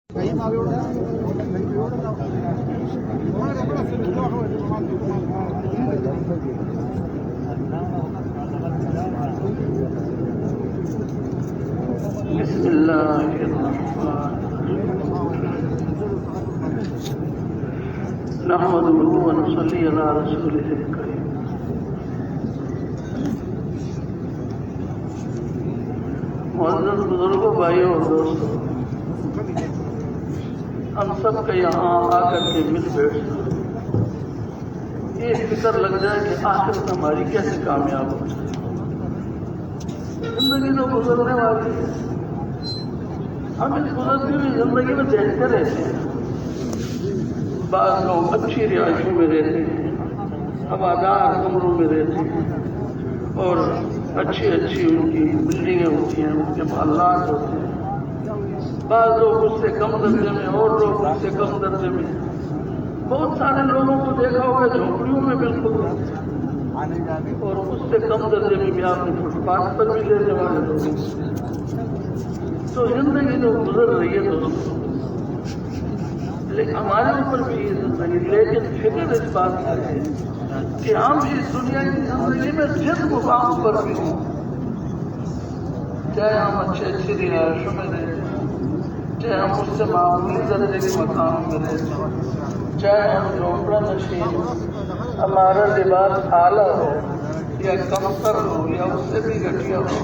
بسم اللہ الرحمن نحمده ونصلي على رسوله الكريم. معزز بزرگوں، بھائیوں اور دوستوں، ہم سب کا یہاں آ کر کے مل بیٹھنا یہ فکر لگ جائے کہ آخرت ہماری کیسے کامیاب ہو جائے. زندگی تو گزرنے والی ہے، ہم اس گزرتی ہوئی زندگی میں دیکھتے رہتے ہیں. بعض لوگ اچھی رہائشوں میں رہتے ہیں، ہوادار کمروں میں رہتے ہیں، اور اچھی ان کی بلڈنگیں ہوتی ہیں، ان کے محلات ہوتے ہیں. بعض لوگ اس سے کم درجے میں، اور لوگ اس سے کم درجے میں. بہت سارے لوگوں کو دیکھا ہوگا جھونپڑیوں میں بالکل رہتے ہیں، اور اس سے کم درجے میں بھی آپ نے فٹ پاتھ پر بھی لینے والے لوگ. تو زندگی تو گزر رہی ہے دوستوں، لیکن ہمارے اوپر بھی یہ زندگی. لیکن فکر اس بات کا ہے کہ ہم اس دنیا کی زندگی میں جس مقام پر بھی ہوں، چاہے ہم اچھی رہائشوں میں رہتے ہیں، چاہے ہم اس سے معمولی درجے کے مقام میں رہتے ہیں، چاہے ہم جھونپڑا نشین، ہمارا لباس اعلیٰ ہو یا کمتر ہو یا اس سے بھی گھٹیا ہو،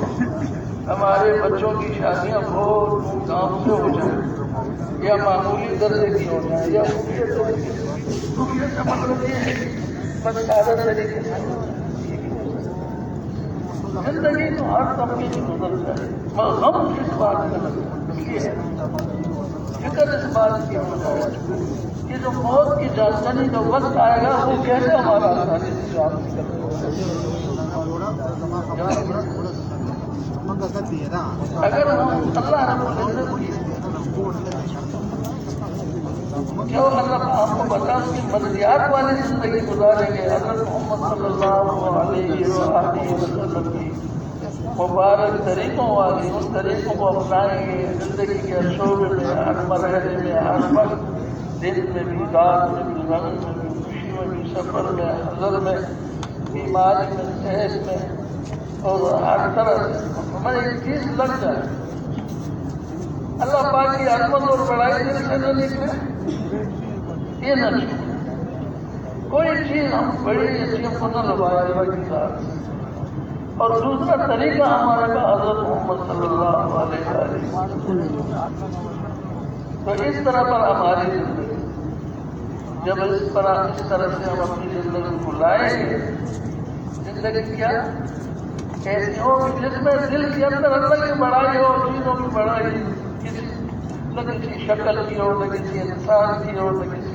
ہمارے بچوں کی شادیاں بہت دھوم دھام سے ہو جائیں یا معمولی درجے کی ہو جائیں یا خفیہ کا مطلب یہ ہے بس سادہ طریقے سے. زندگی تو ہر طبقے کی گزر جائے، غم کس بات کا نہیں ہے، فکر اس بات کی ہو جائے کہ جو موت کی جانچنی جو وقت آئے گا وہ کیسے ہمارا آسانی سے جان سکتے. اگر ہم اللہ رب العزت کی جو آپ کو بتا کہ مرضیات والی زندگی گزاریں گے، حضرت محمد صلی اللہ علیہ وسلم کی مبارک طریقوں والی ان طریقوں کو اپنائیں گے زندگی کے شعبے میں، ہر مرحلے میں، ہر وقت، دن میں بھی، رات میں بھی، غم میں بھی، خوشی میں بھی، سفر میں، حضر میں، بیماری میں، صحت میں، اور ہر طرح سے ہمیں ایک چیز لگ جائے. اللہ پاک کی عظمت اور بڑائی دل سے نہ نکلے، یہ نہ نکلے. کوئی چیز ہم بڑی چیزوں کو نہ لگائے اللہ کی ذات. اور دوسرا طریقہ ہمارے پاس حضرت محمد صلی اللہ علیہ وسلم. تو اس طرح پر ہماری زندگی، جب اس طرح سے ہم اپنی زندگی کو لائیں گے، زندگی کیا ایسی ہو جس میں دل کے اندر اللہ کی بڑائی ہو، چیزوں کی بڑائی، نہ کسی شکل کی ہو، نہ کسی انسان کی ہو، نہ کسی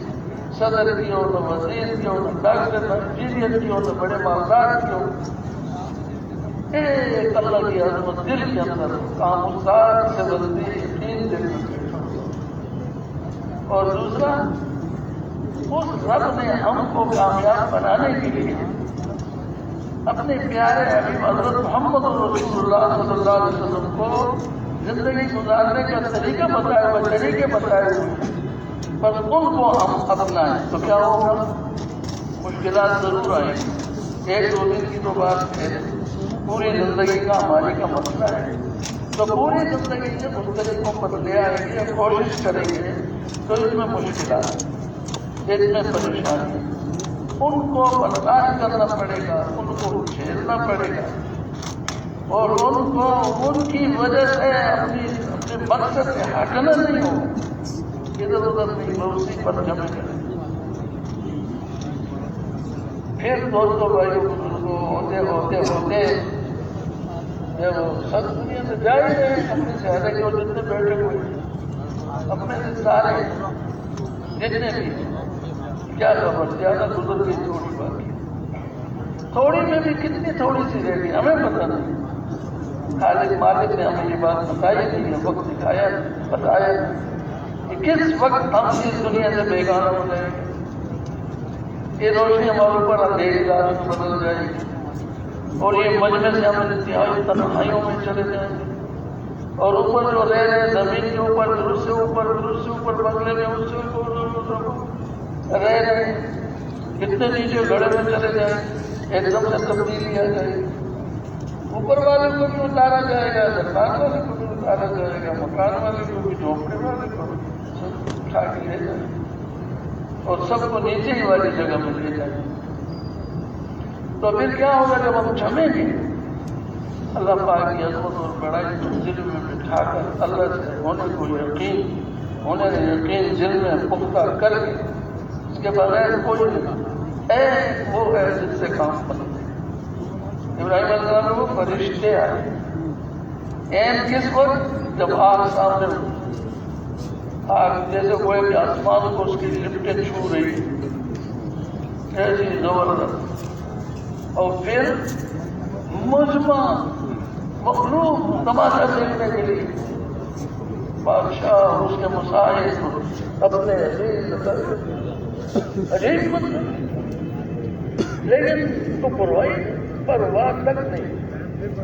صدر کی ہو، نہ وزیر کی ہو، نہ ڈاکٹر، نہ انجینئر کی ہو، نہ بڑے مالدار کی ہو. ایک اللہ کی عظمت دل کے اندر کاموسات سے بلدی یقین دل میں. اور دوسرا، اس رب نے ہم کو کامیاب بنانے کے لیے اپنے پیارے حبیب حضرت محمد رسول اللہ صلی اللہ علیہ وسلم کو زندگی گزارنے کا طریقہ بتایا ہوا، طریقے بتائے ہوئے، بس ان کو ہم اپنائیں تو کیا ہوگا. مشکلات ضرور آئیں گی، ایک دو دن کی تو بات ہے، پوری زندگی کا ہماری کا مسئلہ ہے. تو پوری زندگی سے مختلفوں پر لے آئیں گے، کوشش کریں گے، تو اس میں مشکلات، اس میں پریشانی، ان کو برداشت کرنا پڑے گا، ان کو جھیلنا پڑے گا، اور ان کو ان کی وجہ سے اپنے مقصد سے ہٹنا نہیں ہو، ادھر ادھر نہیں ہو، اسی پر جمع کریں. پھر دوستوں، بھائیوں، بزرگوں، ہوتے جب سب دنیا سے جائے گئے، اپنے چہرے کے جتنے بیٹھے ہوئے اپنے سے سارے جتنے بھی کیا خبر، زیادہ گزر گئی تھوڑی بات، تھوڑی میں بھی کتنی تھوڑی سی رہ گئی ہمیں پتہ نہیں. خالق مالک نے ہمیں یہ بات بتائی نہیں ہے، وقت دکھایا، بتایا کہ کس وقت ہم اس دنیا سے بیگانہ ہو جائیں گے. یہ روشنی ہمارے اوپر اندھیری رات میں بدل جائے گی، اور یہ مجمع سے ہم انتہائی تنہائیوں میں چلے جائیں گے، اور اوپر جو رہ رہے زمین کے اوپر پھر اس سے اوپر بنگلے میں اس سے اوپر رہ رہے ہیں، کتنے نیچے گڑھے میں چلے جائیں ایک دم سے تبدیلی آ جائے گی۔ اوپر والے کو بھی اتارا جائے گا، درخان والے کو بھی اتارا جائے گا، مکان والے کو بھی، جھونپڑے والے کو بھی، سب اٹھا کے لے جائے گا اور سب کو نیچے ہی والی جگہ میں لے جائے گا۔ تو پھر کیا ہوگا جب ہم جمیں گے اللہ پاک کی عظمت اور بڑائی کو دل میں بٹھا کر اللہ سے ہونے یقین دل میں پختہ کر کے اس کے بغیر کوئی نہیں، وہ ہے جس سے کام بنتے۔ ابراہیم علیہ السلام کو فرشتے آئے، کس وقت؟ جب آگ سامنے آگ جیسے کوئی بھی آسمان کو اس کی لپٹیں چھو رہی ایسی زبردست، اور پھر مجمع مخلوق تماشا دیکھنے کے لیے بادشاہ اور اس کے مسائل اپنے عجیب مطلب، لیکن تو پرواہ تک نہیں،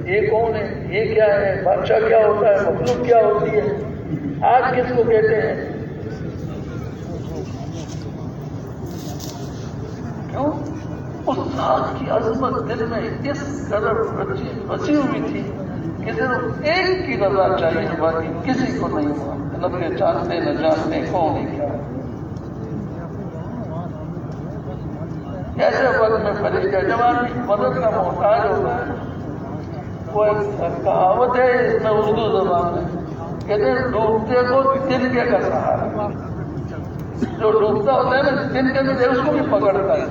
یہ کون ہے، یہ کیا ہے، بادشاہ کیا ہوتا ہے، مخلوق کیا ہوتی ہے، آج کس کو کہتے ہیں؟ کیوں؟ اس ذات کی عظمت دل میں اس قدر بچی ہوئی تھی کہ صرف ایک کی رضا چاہیے، باقی کسی کو نہیں مانتے، نہ پہچانتے نہ جانتے کون ہے کیا۔ ایسے وقت میں فرشتے جب آدمی مدد کا محتاج ہوتا ہے، وہ ایک کہاوت ہے اس میں اردو زبان میں کہتے ہیں ڈوبتے کو تنکے کا سہارا، جو ڈوبتا ہوتا ہے نا تنکے میں اس کو بھی پکڑتا ہے،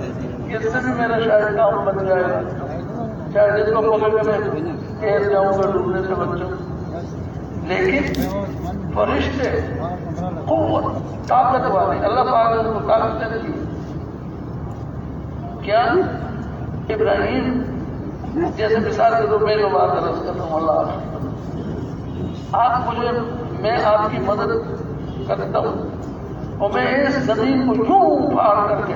اس سے بھی میرا شاید کام بن جائے گا، شاید اس کو پکڑ کے میں کہہ جاؤں گا ڈوبنے سے بچوں۔ لیکن فرشتے قوت طاقت والے، اللہ پاک نے ان کو طاقت دی۔ کیا ابراہیم جیسے مثال کے طور میں بات عرض کرتا ہوں، اللہ آپ مجھے، میں آپ کی مدد کرتا ہوں اور میں اس زمین کو یوں پھاڑ کر کے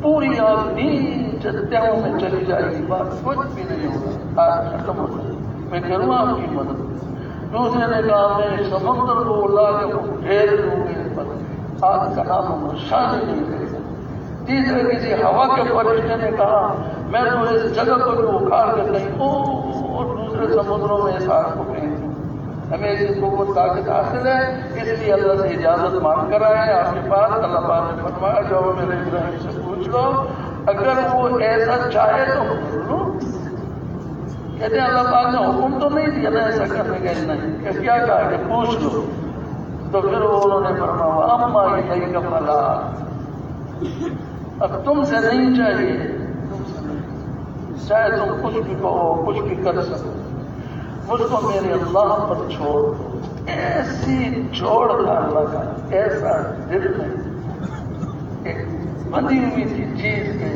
پوری آگ نیچے تہوں میں چلی جائے گی، بات کچھ بھی نہیں ہوگا، آگ ختم ہو جائے، میں کروں آپ کی مدد۔ دوسرے نے کہا میں سمندر کو اڑا کے ڈھیر دوں گے، آگ کا نام نشان نہیں رہے گا۔ تیسرے کسی ہوا کے فرشتے نے کہا میں تو اس جگہ کو بھی اکھاڑ کر کہیں اور دوسرے سمندروں میں اس آگ کو پھینک دوں۔ ہمیں اس کو وہ طاقت حاصل ہے، اس لیے اللہ سے اجازت مانگ کر آئے آپ کے پاس۔ اللہ پاک نے فرمایا جاؤ میرے ابراہیم سے پوچھ لو، اگر وہ ایسا چاہے تو کر لو۔ کہتے ہیں اللہ پاک نے حکم تو نہیں دیا نا ایسا کرنے کا، نہیں کہ کیا کہا کہ پوچھ لو۔ تو پھر انہوں نے فرمایا اما الیک فلا، اب تم سے نہیں چاہیے، چاہے تم کچھ بھی کہو کچھ بھی کر سکو، مجھ کو میرے اللہ پر چھوڑ دو۔ ایسی چھوڑ تھا اللہ کا، ایسا دل میں بندی ہوئی تھی چیز کے،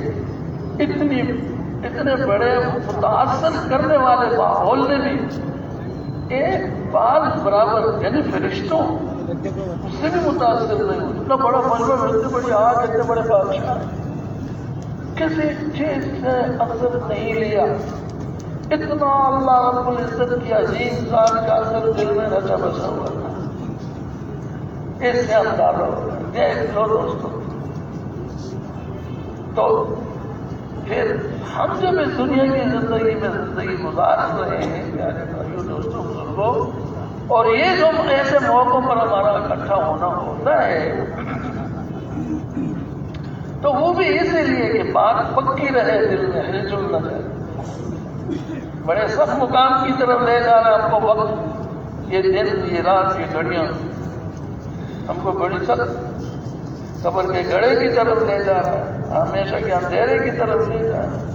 اتنے بڑے متاثر کرنے والے ماحول نے بھی ایک بال برابر، یعنی فرشتوں اس سے بھی متاثر نہیں ہو، اتنا بڑا مجمع، اتنی بڑی آگ، اتنے بڑے بادشاہ، کسی چیز سے اثر نہیں لیا۔ اتنا اللہ رب العزت کی عظیم ذات کا اثر دل میں رچا بسا ہوا تھا۔ اس سے اندازہ ہوگا، دیکھ لو دوستوں۔ تو پھر ہم جب اس دنیا کی زندگی گزار رہے ہیں پیارے بھائیوں دوستوں بزرگوں، اور یہ جو ایسے موقعوں پر ہمارا اکٹھا ہونا ہوتا ہے تو وہ بھی اسی لیے کہ بات پکی رہے دل میں، ہلچل نہ رہے۔ بڑے سخت مقام کی طرف لے جا رہا ہے ہم کو وقت، یہ دن، یہ رات، یہ گھڑیاں ہم کو بڑی سخت قبر کے گڑھے کی طرف لے جا رہا ہے، ہمیشہ کے اندھیرے کی طرف لے جا رہا ہے۔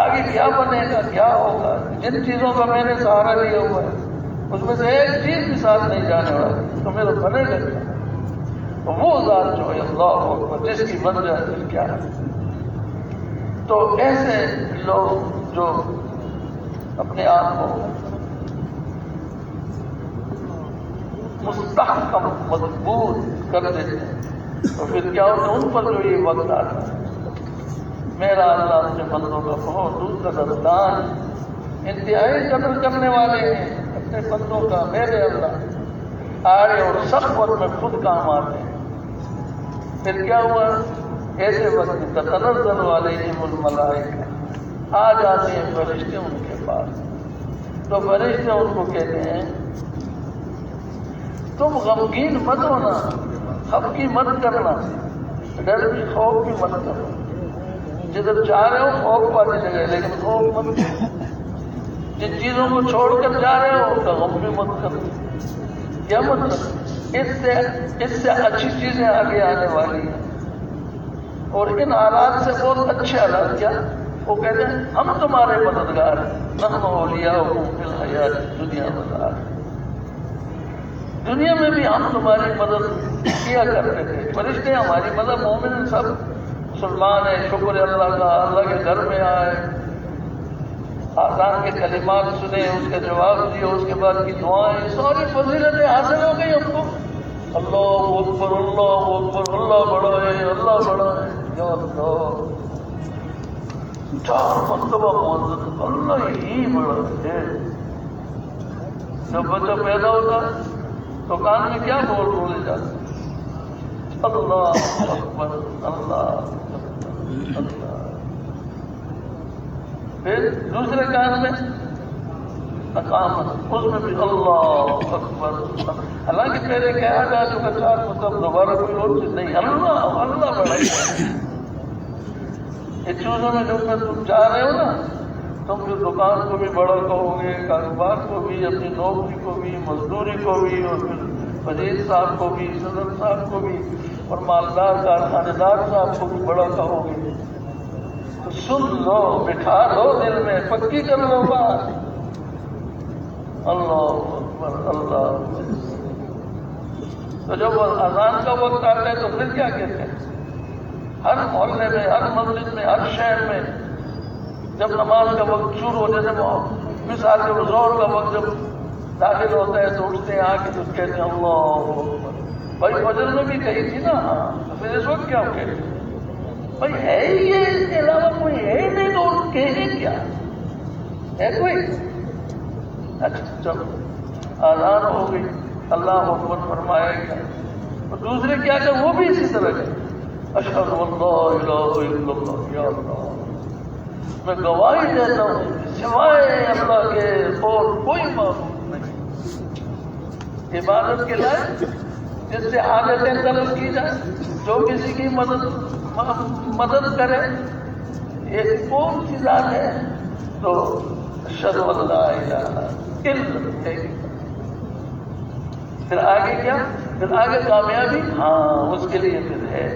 آگے کیا بنے گا، کیا ہوگا، جن چیزوں کا میں نے سہارا لیا ہوا ہے اس میں سے ایک چیز بھی ساتھ نہیں جانے والی، تو میرا بنے گا کیا؟ وہ ذات جو ہے اللہ اکبر، جس کی منزل دل کیا ہے۔ تو ایسے لوگ جو اپنے آپ کو مستحکم مضبوط کر دیتے ہیں تو پھر کیا ہوتا ہے، ان پر جو یہ وقت آتا ہے، میرا اللہ اپنے بندوں کا بہت قدردان، انتہائی قدر کرنے والے ہیں، اپنے بندوں کا میرے اللہ آڑے اور سخت وقت میں خود کام آتے ہیں۔ پھر کیا ہوا؟ ایسے وقت تتنزل علیہم الملائکہ، آ جاتے ہیں فرشتے ان کے پاس، تو فرشتے ان کو کہتے ہیں تم غمگین مت ہونا، خفگی مت کرنا، ڈر بھی خوف بھی مت کرنا، جدھر جا رہے ہو خوف والی جگہ لیکن خوف مت کرو، جن چیزوں کو چھوڑ کر جا رہے ہو ان کا غم بھی مت کرو۔ کیا مطلب؟ اس سے اچھی چیزیں آگے آنے والی ہیں، اور ان حالات سے بہت اچھے حالات کیا؟ وہ کہتے ہیں ہم تمہارے مددگار ہیں، نحن اولیاؤکم فی الحیات الدنیا والآخرہ، دنیا میں بھی ہم تمہاری مدد کیا کرتے تھے، فرشتے ہماری مدد، مومن سب مسلمان ہیں، شکر ہے اللہ کا، اللہ کے گھر میں آئے، آزان کے کلمات سنے، اس کے جواب دیے، اس کے بعد کی دعائیں، ساری فضیلتیں حاصل ہو گئی ہم کو۔ اللہ اکبر اللہ اکبر، اللہ بڑا ہے، اللہ بڑا ہے، یا اللہ، 4 مرتبہ معزز، اللہ ہی بڑا ہے۔ جب بچہ پیدا ہوتا تو کان میں کیا بولے جاتے؟ اللہ اکبر، اللہ اللہ۔ پھر دوسرے کان میں اقامت، اس میں بھی اللہ اکبر، حالانکہ پہلے کہا جا چکا 4 مطلب دوبارہ کوئی اور چیز نہیں، اللہ اللہ بڑا ہے۔ یہ چیزوں میں جو تم جا رہے ہو نا، تم جو دکان کو بھی بڑا کہو گے، کاروبار کو بھی، اپنی نوکری کو بھی، مزدوری کو بھی، اور پھر وزیر صاحب کو بھی، صدر صاحب کو بھی، اور مالدار کارخانے دار صاحب کو بھی بڑا کہو گے، تو سن لو، بٹھا لو دل میں، پکی کر لو بات، اللہ اکبر اللہ اکبر۔ تو جب اذان کا وقت آتا ہے تو پھر کیا کہتے ہیں؟ ہر محلے میں، ہر مسجد میں، ہر شہر میں جب نماز کا وقت شروع ہو جاتا ہے، مثال کے ظہر کا وقت جب داخل ہوتا ہے تو اٹھتے ہیں آ کے تو کہتے ہیں اللہ اکبر۔ بھائی فجر میں بھی کہی تھی نا، ہاں، تو پھر اس وقت کیا کہتے ہیں؟ بھائی ہے ہی یہ، اس کے علاوہ کوئی ہے ہی نہیں تو کہے کیا ہے کوئی؟ اچھا چلو آزان ہو گئی، اللہ اکبر فرمایا گیا، اور دوسرے کیا کہ وہ بھی اسی طرح کے اشہد ان لا الہ الا اللہ، یا اللہ، میں گواہی دیتا ہوں سوائے اللہ کے اور کوئی معبود نہیں عبادت کے لائق جس سے عادتیں طلب کی جائے، جو کسی کی مدد کرے، ایک کون سی ذات ہے؟ تو اشہد ان لا الہ الا اللہ۔ پھر آگے کیا؟ پھر آگے کامیابی، ہاں اس کے لیے پھر ہے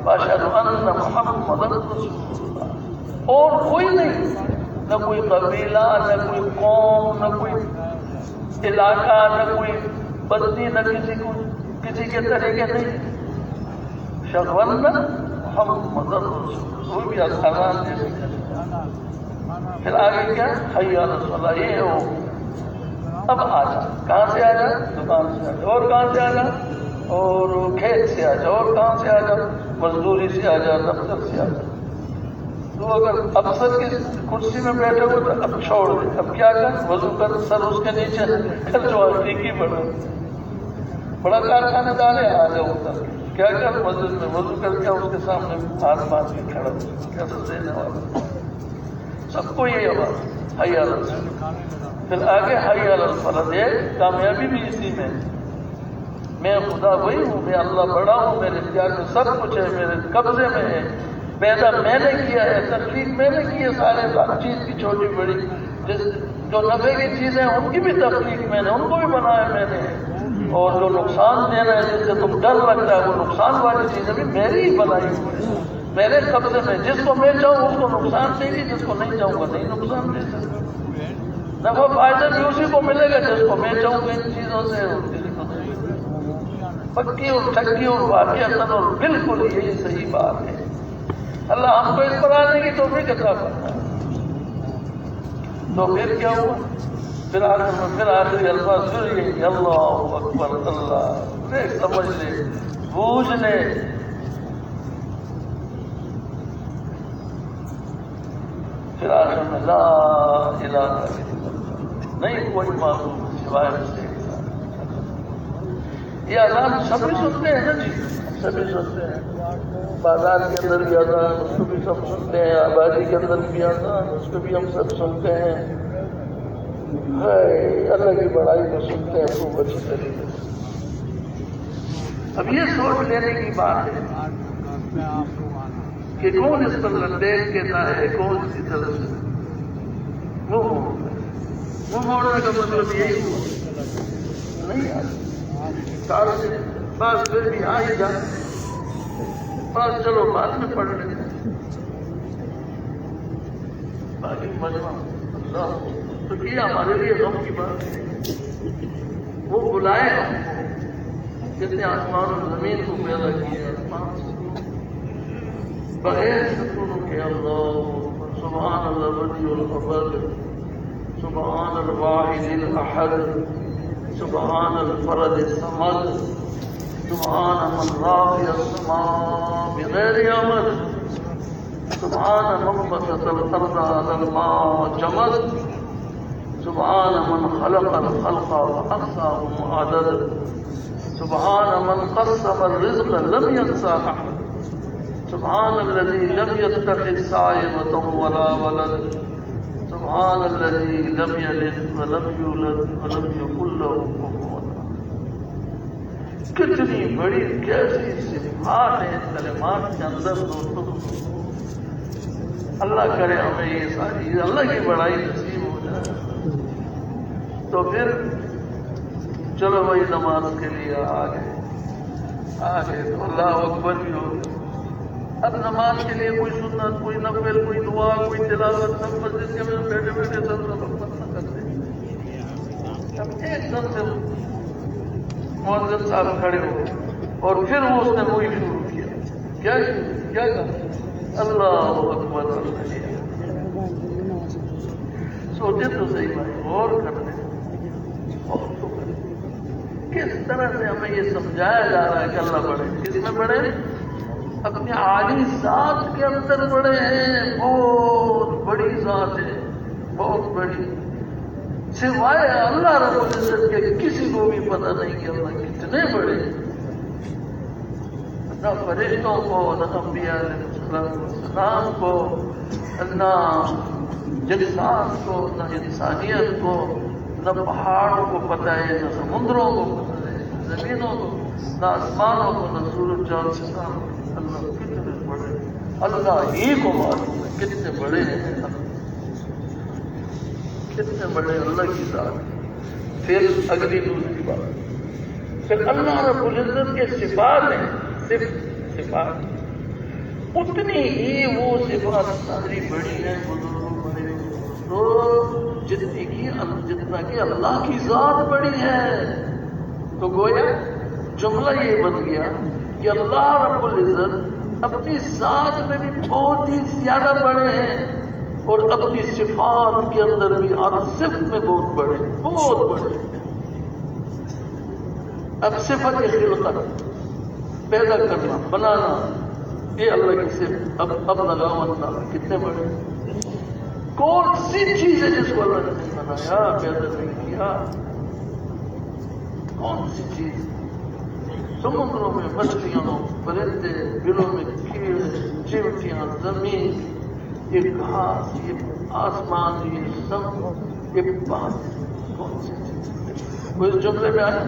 واشہد ان محمد رسول اللہ، اور کوئی نہیں، نہ کوئی قبیلہ، نہ کوئی قوم، نہ کوئی علاقہ، نہ کوئی بستی، نہ کسی کے طریقے نہیں، اشہد ان محمد رسول اللہ، وہ بھی آسان جیسے۔ پھر آگے کیا؟ حی علی الصلاۃ، یہ ہو اب آ جا، کہاں سے آ جا؟ دکان سے آ جا، اور کہاں سے آ جا؟ اور کھیت سے آ جا، اور کہاں سے آ جا؟ مزدوری سے آ جا، دفتر سے آ جا۔ تو اگر افسر کی کرسی میں بیٹھے ہوئے تو اب چھوڑ دے، اب کیا کر؟ وضو کر، سر اس کے نیچے کر، جو حقیقی بڑا کارخانے دار ہے، آ جاؤ اتر، کیا کر؟ مسجد میں وضو کر کے اس کے سامنے ہاتھ باندھ کے کھڑا ہو، کیسے دینے والا؟ سب کو یہ آواز حی علی الصلاۃ۔ پھر آگے حی علی الفلاح، یہ کامیابی بھی اسی میں، میں خدا وہی ہوں، میں اللہ بڑا ہوں، میرے اختیار میں سب کچھ ہے، میرے قبضے میں ہے، پیدا میں نے کیا ہے، تخلیق میں نے کی ہے، سارے ہر چیز کی چھوٹی بڑی، جو نفع کی چیزیں ہیں ان کی بھی تخلیق میں نے، ان کو بھی بنایا میں نے، اور جو نقصان دینا ہے جس سے تم ڈر لگتا ہے وہ نقصان والی چیزیں بھی میری ہی بنائی ہوئی، میرے قبضے میں، جس کو میں چاہوں اس کو نقصان دے گی، جس کو نہیں چاہوں گا نہیں نقصان دے سکتا، نفع فائدہ بھی اسی کو ملے گا جس کو میں چاہوں گا ان چیزوں سے، پکی اور ٹھکی اور واقعہ اور بالکل یہی صحیح بات ہے۔ اللہ ہم کو اس پر آنے کی توفیق عطا کرتا ہے۔ تو پھر کیا ہوا؟ پھر آخری الفاظ پھر یہ اللہ اکبر، اللہ دیکھ سمجھ لے، بوجھ لے، پھر آخر میں لا الہ الا اللہ، نہیں کوئی معبود سوائے سے یہ اذان سبھی سنتے ہیں نا جی، سبھی سنتے ہیں، بازار کے اندر بھی اذان اس کو بھی سب سنتے ہیں، آبادی کے اندر بھی اذان اس کو بھی ہم سب سنتے ہیں، اللہ کی بڑائی کو سنتے ہیں خوب اچھی طریقے سے۔ اب یہ سوچ لینے کی بات ہے کہ کون اس پر دیکھ کے نہ ہے، کون اسی طرح سے وہ موڑنے کا مطلب یہی ہوا نہیں آتا بس پھر بھی آ ہی جا بس چلو بعد میں پڑھ لیں باقی مجمع اللہ تو کیا ہمارے لیے غم کی بات ہے، وہ بلائے ہم جس نے آسمان اور زمین کو پیدا کیا بغیر سکون کے اللہ سبحان اللہ ولی الفضل سبحان الواحد الاحد سبحان الفرد الصمد سبحان من رافع السماء بغیر عمد سبحان من بسط الارض على الماء جمد سبحان من خلق الخلق واحصاهم عدد سبحان من قسم الرزق لم ينسى احد سبحان الذي لم يتخذ صاحبة ولا ولد سبحان الذي لم يلد ولم يولد ولم يكن له كفوا احد۔ کتنی بڑی کیسی صفات ہیں ان کلمات کے اندر دوستوں، اللہ کرے ہمیں یہ ساری اللہ کی بڑائی نصیب ہو جائے۔ تو پھر چلو بھائی نماز کے لیے آگے تو اللہ اکبر بھی ہو گیا۔ اب نماز کے لیے کوئی سنت کوئی نفل کوئی دعا کوئی تلاوت سب مسجد کے میں بیٹھے بیٹھے سب نہ کرتے، اب ایک دم سے مؤذن صاحب کھڑے ہو اور پھر وہ اس نے وہی شروع کیا، کیا کہا اللہ اکبر اللہ۔ سوچے تو صحیح بھائی، غور کرتے کس طرح سے ہمیں یہ سمجھایا جا رہا ہے کہ اللہ بڑے، کس میں بڑے؟ اپنی عالی ذات کے اندر بڑے ہیں، بہت بڑی ذات ہے، بہت بڑی، سوائے اللہ رب العزت کے کسی کو بھی پتہ نہیں کہ اللہ کتنے بڑے ہیں، نہ فرشتوں کو نہ انبیاء علیہ السلام کو نہ جنسان کو نہ انسانیت کو نہ پہاڑوں کو پتہ ہے نہ سمندروں کو پتہ ہے نہ زمینوں کو نہ آسمانوں کو نہ سورج چاند ستاروں کو۔ اللہ کتنے بڑے، اللہ ہی کو معلوم ہے کتنے بڑے ہیں، کتنے بڑے اللہ کی ذات۔ پھر اگلی دوسری بات، پھر اللہ رب العزت کے صفات ہیں، صرف صفات اتنی ہی وہ صفات ساری بڑی ہیں بزرگوں بڑے تو جتنا کہ اللہ کی ذات بڑی ہے۔ تو گویا جملہ یہ بن گیا کہ اللہ رب العزت اپنی ذات میں بھی بہت ہی زیادہ بڑے ہیں اور اپنی صفات کے اندر بھی ہر صفت میں بہت بڑے، بہت بڑے۔ اب صفت خلقت پیدا کرنا بنانا یہ اللہ کی صفت، اب لگاؤ اللہ کتنے بڑے، کون سی چیز ہے جس کو اللہ نے نہیں بنایا پیدا نہیں کیا، کون سی چیز؟ سمندروں میں مچھلیاں، پرندے، بلوں میں کیڑے، چیونٹیاں، زمین، یہ گھاس، یہ آسمان، یہ سب، یہ بات کون سی چیز؟ وہ اس جملے میں آیا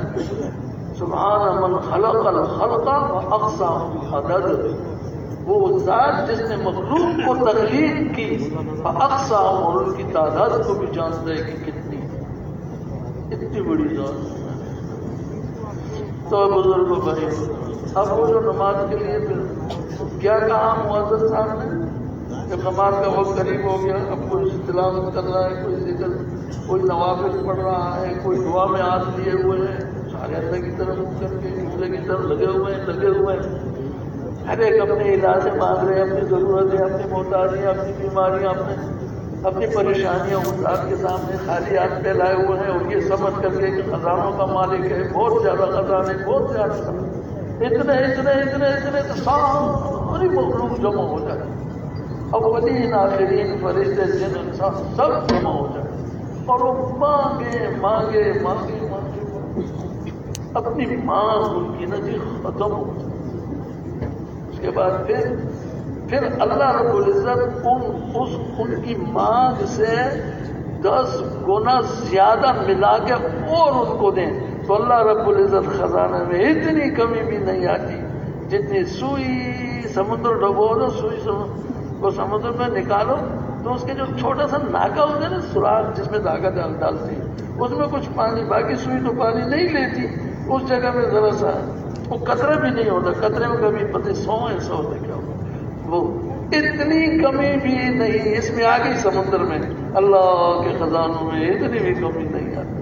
سبحان من خلق الخلق واقصاهم عدد، وہ ذات جس نے مخلوق کو تخلیق کی واقصاهم اور ان کی تعداد کو بھی جانتا ہے کہ کتنی، اتنی بڑی ذات۔ تو بزرگوں بھائی اب وہ جو نماز کے لیے پھر کیا کہا مؤذن صاحب نے، جب نماز کا وقت قریب ہو گیا، اب کوئی تلاوت کر رہا ہے، کوئی ذکر، کوئی نوافل پڑھ رہا ہے، کوئی دعا میں ہاتھ لیے ہوئے ہیں، سارے اللہ کی طرف کر کے قبلے کی طرف لگے ہوئے ہیں، ہر ایک اپنے علاج مانگ رہے ہیں، اپنی ضرورتیں، اپنی محتاجیاں، اپنی بیماریاں، اپنی پریشانیاں استاد کے سامنے خالی ہاتھ پھیلائے ہوئے ہیں، اور یہ سمجھ کر کے کہ خزانوں کا مالک ہے، بہت زیادہ خزانے، بہت زیادہ اتنے تو ساری مخلوق جمع ہو جائے، اولین آخرین فرشتے جن انسان سب جمع ہو جائے، اور وہ مانگے مانگے مانگے اپنی ماں ان کی نا جی ختم ہو. اس کے بعد پھر اللہ رب العزت ان کی مانگ سے 10 گنا زیادہ ملا کے اور ان کو دیں تو اللہ رب العزت خزانہ میں اتنی کمی بھی نہیں آتی جتنی سوئی سمندر ڈبو دو، سوئی کو سمندر میں نکالو تو اس کے جو چھوٹا سا ناکا ہوتا ہے نا سوراخ جس میں دھاگا ڈالتے ہیں اس میں کچھ پانی، باقی سوئی تو پانی نہیں لیتی، اس جگہ میں ذرا سا وہ قطرے بھی نہیں ہوتا، قطرے میں کبھی پتہ 100 ایسا ہوتا ہے کیا ہوتا، وہ اتنی کمی بھی نہیں. اس میں آ گئی سمندر میں اللہ کے خزانوں میں اتنی بھی کمی نہیں آتی.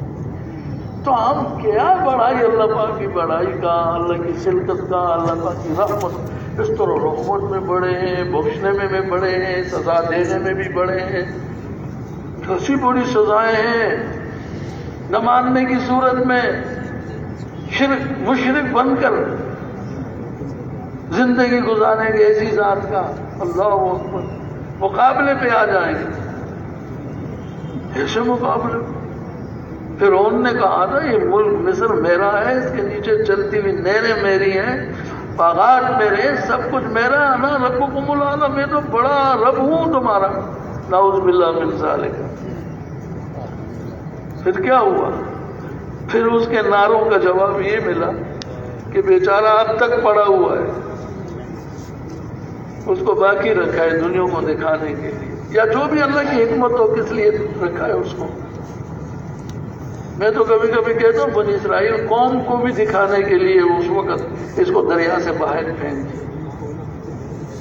تو ہم کیا بڑھائی اللہ پاک کی بڑھائی کا، اللہ کی شرکت کا، اللہ پاک کی رحمت. اس طرح رحمت میں بڑے ہیں، بخشنے میں بھی بڑے ہیں، سزا دینے میں بھی بڑے ہیں. ایسی بڑی سزائیں ہیں نہ ماننے کی صورت میں مشرک بن کر زندگی گزاریں گے ایسی ذات کا اللہ اکبر مقابلے پہ آ جائیں گے. ایسے مقابلے فرعون نے کہا تھا یہ ملک مصر میرا ہے، اس کے نیچے چلتی ہوئی نہریں میری ہیں، باغات میرے، سب کچھ میرا. انا ربکم الاعلی، میں تو بڑا رب ہوں تمہارا. نعوذ باللہ من ذالک. پھر کیا ہوا؟ پھر اس کے نعروں کا جواب یہ ملا کہ بیچارہ اب تک پڑا ہوا ہے، اس کو باقی رکھا ہے دنیا کو دکھانے کے لیے، یا جو بھی اللہ کی حکمت ہو کس لیے رکھا ہے اس کو. میں تو کبھی کبھی کہتا ہوں بنی اسرائیل قوم کو بھی دکھانے کے لیے اس وقت اس کو دریا سے باہر پھینک دیا.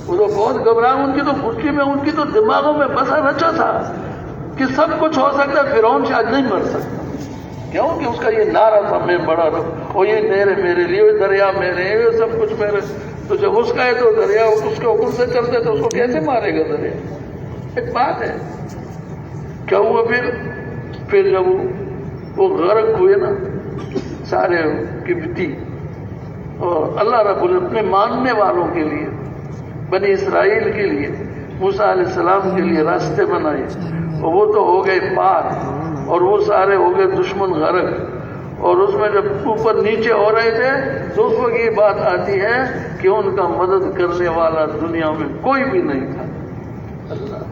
وہ تو بہت گھبرا، ان کی تو گٹکی میں ان کی تو دماغوں میں بسا رچا تھا کہ سب کچھ ہو سکتا ہے، فرعون شاید نہیں مر سکتا. کیوں کہ اس کا یہ نعرہ تھا میں بڑا رب، اور یہ نہریں میرے لیے، وہ دریا میرے، یہ سب کچھ میرے. تو جب اس کا ہے تو دریا اس کے حکم سے چلتے تو اس کو کیسے مارے گا دریا؟ ایک بات ہے. کیا ہوا پھر جب وہ غرق ہوئے نا سارے قبطی، اور اللہ رب العزت اپنے ماننے والوں کے لیے، بنی اسرائیل کے لیے، موسیٰ علیہ السلام کے لیے راستے بنائے، اور وہ تو ہو گئے پار، اور وہ سارے ہو گئے دشمن غرق. اور اس میں جب اوپر نیچے ہو رہے تھے تو اس وقت یہ بات آتی ہے کہ ان کا مدد کرنے والا دنیا میں کوئی بھی نہیں تھا. اللہ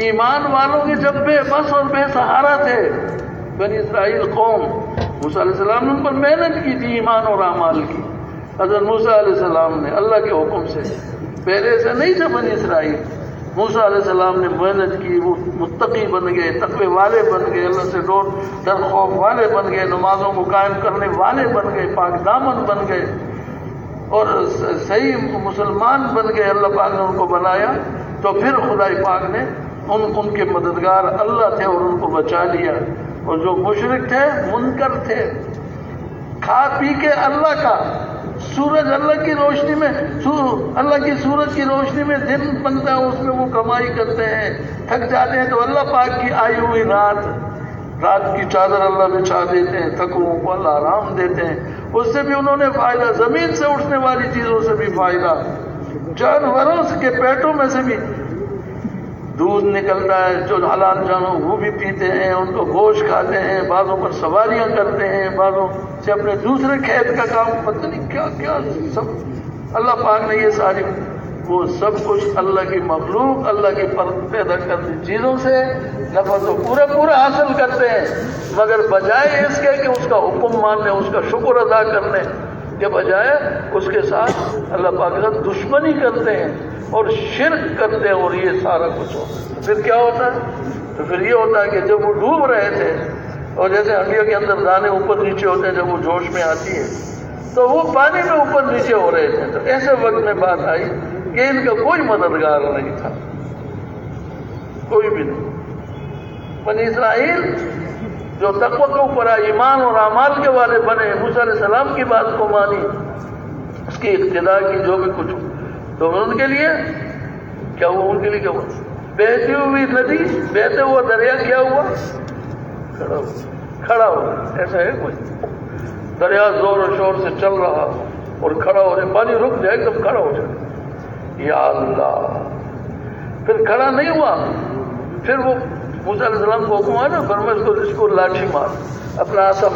ایمان والوں کے جب بے بس اور بے سہارا تھے بنی اسرائیل قوم، موسیٰ علیہ السلام نے ان پر محنت کی تھی ایمان اور اعمال کی. حضرت موسیٰ علیہ السلام نے اللہ کے حکم سے، پہلے سے نہیں تھے بنی اسرائیل، موسیٰ علیہ السلام نے محنت کی، وہ متقی بن گئے، تقوی والے بن گئے، اللہ سے ڈر خوف والے بن گئے، نمازوں کو قائم کرنے والے بن گئے، پاک دامن بن گئے، اور صحیح مسلمان بن گئے. اللہ پاک نے ان کو بنایا. تو پھر خدای پاک نے ان کے مددگار اللہ تھے اور ان کو بچا لیا. اور جو مشرک تھے، منکر تھے، کھا پی کے اللہ کا سورج، اللہ کی روشنی میں، اللہ کی سورج کی روشنی میں دن بنتا ہے، اس میں وہ کمائی کرتے ہیں، تھک جاتے ہیں تو اللہ پاک کی آئی ہوئی رات کی چادر اللہ بچھا دیتے ہیں، تھکوں کو اللہ آرام دیتے ہیں، اس سے بھی انہوں نے فائدہ. زمین سے اٹھنے والی چیزوں سے بھی فائدہ، جانوروں کے پیٹوں میں سے بھی دودھ نکلتا ہے، جو حلال جانور وہ بھی پیتے ہیں، ان کو گوشت کھاتے ہیں، بعضوں پر سواریاں کرتے ہیں، بعضوں سے اپنے دوسرے کھیت کا کام، پتہ نہیں کیا کیا سب اللہ پاک نے یہ ساری وہ سب کچھ اللہ کی مخلوق، اللہ کی پیدا کرتی چیزوں سے نفع تو پورا حاصل کرتے ہیں، مگر بجائے اس کے کہ اس کا حکم ماننے، اس کا شکر ادا کرنے کے بجائے اس کے ساتھ اللہ پاک کے ساتھ دشمنی کرتے ہیں اور شرک کرتے ہیں، اور یہ سارا کچھ ہوتا ہے. پھر کیا ہوتا ہے؟ تو پھر یہ ہوتا ہے کہ جب وہ ڈوب رہے تھے، اور جیسے ہڈیوں کے اندر دانے اوپر نیچے ہوتے ہیں، جب وہ جوش میں آتی ہے تو وہ پانی میں اوپر نیچے ہو رہے تھے. تو ایسے وقت میں بات آئی کہ ان کا کوئی مددگار نہیں تھا، کوئی بھی نہیں. بنی اسرائیل جو تقوی کے اوپر ایمان اور اعمال کے والے بنے، موسیٰ علیہ السلام کی بات کو مانی، اس کی اقتدا کی، جو بھی کچھ، تو ان کے لیے کیا ہوا؟ ان کے لیے کیا ہوا؟ بہتی ہوئی ندی، بہتے ہوا دریا کیا ہوا؟ کھڑا ہوا. ایسا ہے کوئی دریا زور و شور سے چل رہا اور کھڑا ہو جائے، پانی رک جائے تب کھڑا ہو جائے؟ یا اللہ! پھر کھڑا نہیں ہوا، پھر وہ موسیٰ علیہ السلام کو حکم آیا نا، فرمایا اس کو لاٹھی مار، اپنا آسا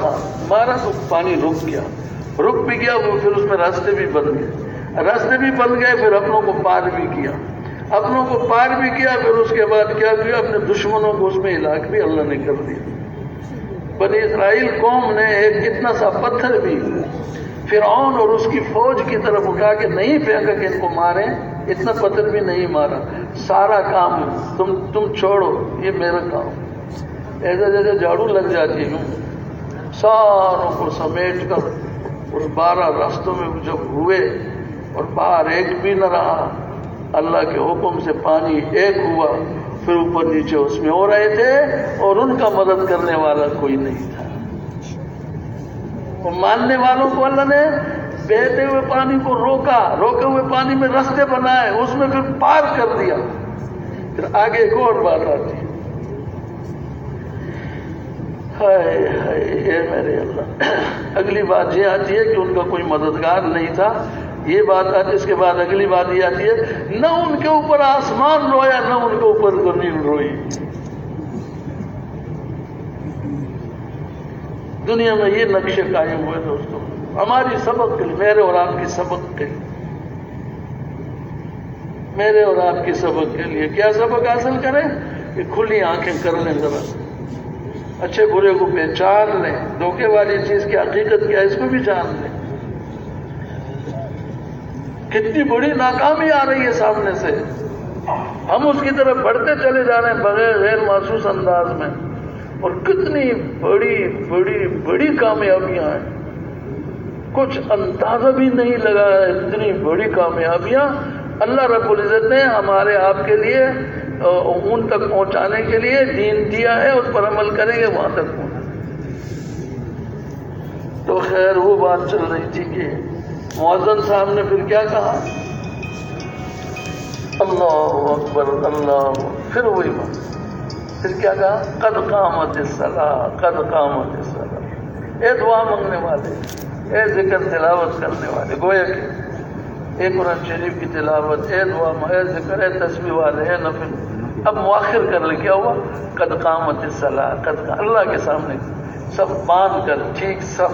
مارا تو پانی رک گیا، رک بھی گیا، وہ پھر اس میں راستے بھی بن گئے، پھر اپنوں کو پار بھی کیا، پھر اس کے بعد کیا کیا، اپنے دشمنوں کو اس میں ہلاک بھی اللہ نے کر دیا۔ بنی اسرائیل قوم نے ایک اتنا سا پتھر بھی فرعون اور اس کی فوج کی طرف اٹھا کے نہیں پھینکا کہ ان کو ماریں، اتنا پتھر بھی نہیں مارا، سارا کام تم چھوڑو، یہ میرا کام۔ ایسا جیسے جھاڑو لگ جاتی ہوں، ساروں کو سمیٹ کر اس 12 راستوں میں جب ہوئے اور باہر ایک بھی نہ رہا، اللہ کے حکم سے پانی ایک ہوا، پھر اوپر نیچے اس میں ہو رہے تھے اور ان کا مدد کرنے والا کوئی نہیں تھا۔ اور ماننے والوں کو اللہ نے بہتے ہوئے پانی کو روکے ہوئے پانی میں راستے بنائے، اس میں پھر پار کر دیا۔ پھر آگے ایک اور بات آتی ہے، ہائے ہائے اے میرے اللہ، اگلی بات یہ آتی ہے کہ ان کا کوئی مددگار نہیں تھا، یہ بات آتی ہے۔ اس کے بعد اگلی بات یہ آتی ہے، نہ ان کے اوپر آسمان رویا، نہ ان کے اوپر زمین روئی۔ دنیا میں یہ نقشے قائم ہوئے دوستوں، ہماری سبق کے لیے، میرے اور آپ کی سبق کے لیے، میرے اور آپ کی سبق کے لیے کیا سبق حاصل کریں کہ کھلی آنکھیں کر لیں، ذرا اچھے برے کو پہچان لیں، دھوکے والی چیز کی حقیقت کیا ہے اس کو بھی جان لیں۔ کتنی بڑی ناکامی آ رہی ہے سامنے سے، ہم اس کی طرف بڑھتے چلے جا رہے ہیں بغیر غیر محسوس انداز میں، اور کتنی بڑی بڑی بڑی کامیابیاں ہیں، کچھ اندازہ بھی نہیں لگا ہے، اتنی بڑی کامیابیاں اللہ رب العزت نے ہمارے آپ کے لیے ان تک پہنچانے کے لیے دین دیا ہے، اس پر عمل کریں گے وہاں تک پہنچا۔ تو خیر وہ بات چل رہی تھی کہ مؤذن صاحب نے پھر کیا کہا، اللہ اکبر اللہ، پھر وہی بات، پھر کیا کہا، قد قامت الصلاۃ، قد قامت الصلاۃ۔ اے دعا مانگنے والے، اے ذکر تلاوت کرنے والے، گویا کہ اے قرآن شریف کی تلاوت، اے دعا، اے ذکر، اے تسبیح والے، اے نفل، اب مؤخر کر لے، کیا ہوا، قد قامت الصلاۃ، اللہ کے سامنے سب باندھ کر ٹھیک، سب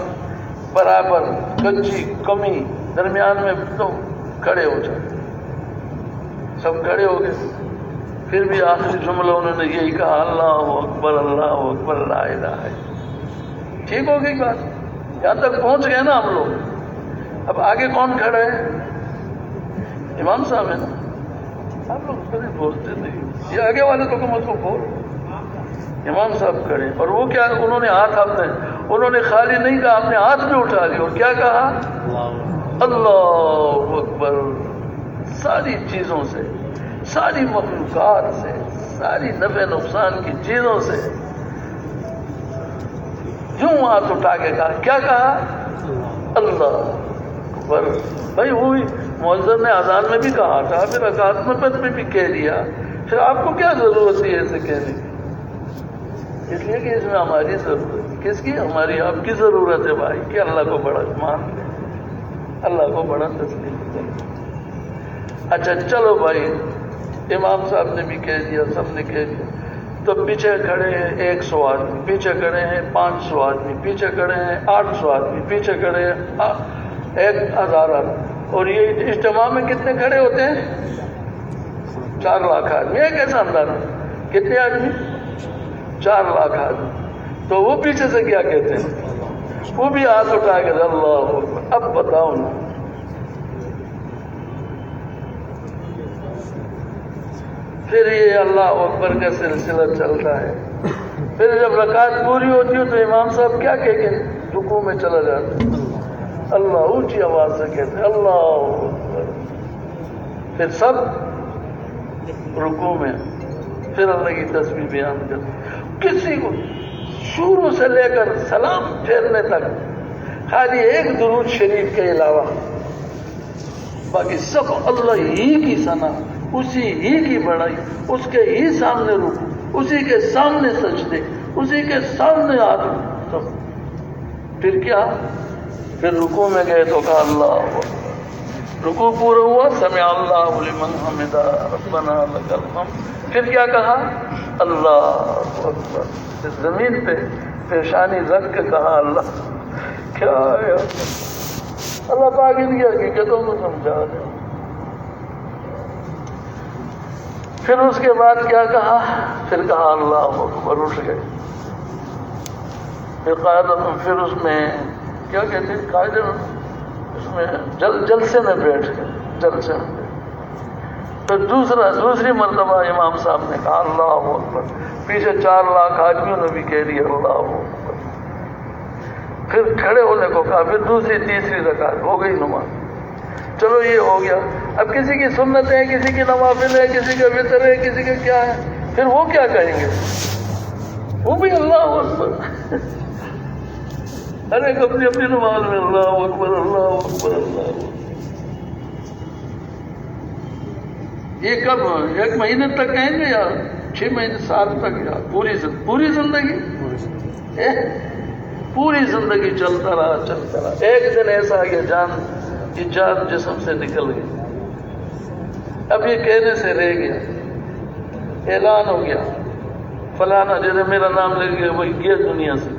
برابر، کچی کمی درمیان میں تو کھڑے ہو جائے، سب کھڑے ہو گئے۔ پھر بھی آخری جملہ انہوں نے یہی کہا، اللہ اکبر لا الہ الا۔ ٹھیک ہو گئی بات، یہاں تک پہنچ گئے نا ہم لوگ۔ اب آگے کون کھڑا ہے؟ امام صاحب ہے نا، آپ لوگ کبھی بولتے نہیں، یہ آگے والے تو مت کو بول، امام صاحب کھڑے، اور وہ کیا، انہوں نے ہاتھ اپنے، انہوں نے خالی نہیں کہا، اپنے ہاتھ بھی اٹھا لیا، اور کیا کہا، اللہ اکبر۔ ساری چیزوں سے، ساری مخلوقات سے، ساری نفع نقصان کی چیزوں سے یوں ہاتھ اٹھا کے کہا، کیا کہا، اللہ اکبر۔ بھائی وہی مؤذن نے اذان میں بھی کہا تھا، پھر رکعت میں بھی کہہ دیا، پھر آپ کو کیا ضرورت ہے ایسے کہنے کی؟ اس لیے کہ اس میں ہماری ضرورت، کس کی، ہماری آپ کی ضرورت ہے بھائی، کہ اللہ کو بڑا مان لیں، اللہ کو بڑا تسلیم کریں۔ اچھا چلو بھائی، امام صاحب نے بھی کہہ دیا، سب نے کہہ دیا، تو پیچھے کھڑے ہیں 100 آدمی، پیچھے کھڑے ہیں 500 آدمی، پیچھے کھڑے ہیں 800 آدمی، پیچھے کھڑے ہیں 1000 آدمی، اور یہ اجتماع میں کتنے کھڑے ہوتے ہیں؟ 4 لاکھ آدمی۔ ایک ایسا اندازہ، کتنے آدمی؟ 4 لاکھ آدمی۔ تو وہ پیچھے سے کیا کہتے ہیں؟ وہ بھی ہاتھ اٹھا کے اللہ اکبر۔ اب بتاؤ نا، پھر یہ اللہ اکبر کا سلسلہ چلتا ہے۔ پھر جب رکعت پوری ہوتی ہے تو امام صاحب کیا کہہ کے رکوع میں چلا جاتا ہے، اللہ، اونچی آواز سے کہتے ہیں اللہ اکبر۔ پھر سب رکوع میں، پھر اللہ کی تسبیح بیان کرتے، کسی کو شروع سے لے کر سلام پھیرنے تک خالی ایک درود شریف کے علاوہ باقی سب اللہ ہی کی ثنا، اسی ہی کی بڑائی، اس کے ہی سامنے رکوع، اسی کے سامنے سجدے، اسی کے سامنے ہاتھ۔ پھر کیا، پھر رکوع میں گئے تو کہا اللہ اکبر، رکوع پورا ہوا، سمع اللہ لمن حمدہ ربنا لک الحمد، پھر کیا کہا؟ اللہ اکبر، زمین پہ پیشانی رکھ کے کہا اللہ کیا ہے؟ اللہ پاک ان کی حقیقتوں کو سمجھا دے۔ پھر اس کے بعد کیا کہا؟ پھر کہا اللہ اکبر، اٹھ گئے۔ پھر اس میں کیا کہتے ہیں قاعدے میں، اس میں جلسے میں بیٹھ گئے، جلسے میں۔ پھر دوسری مرتبہ امام صاحب نے کہا اللہ اکبر، پیچھے 4 لاکھ آدمیوں نے بھی کہہ دیا اللہ اکبر۔ پھر کھڑے ہونے کو کہا، پھر دوسری تیسری رکعت ہو گئی نماز۔ چلو یہ ہو گیا۔ اب کسی کی سنت ہے، کسی کی نوافل ہے، کسی کا وتر ہے، کسی کا کیا ہے، پھر وہ کیا کہیں گے؟ وہ بھی اللہ اکبر، ہر ایک اپنی اپنی نماز میں اللہ اکبر اللہ اکبر اللہ اکبر۔ یہ کب 1 مہینے تک کہیں گے یا 6 مہینے، سال تک، یا پوری زندگی؟ پوری زندگی چلتا رہا۔ ایک دن ایسا آ گیا جان جسم سے نکل گئی، اب یہ کہنے سے رہ گیا، اعلان ہو گیا فلانا جیسے میرا نام لے گیا وہی گیا دنیا سے،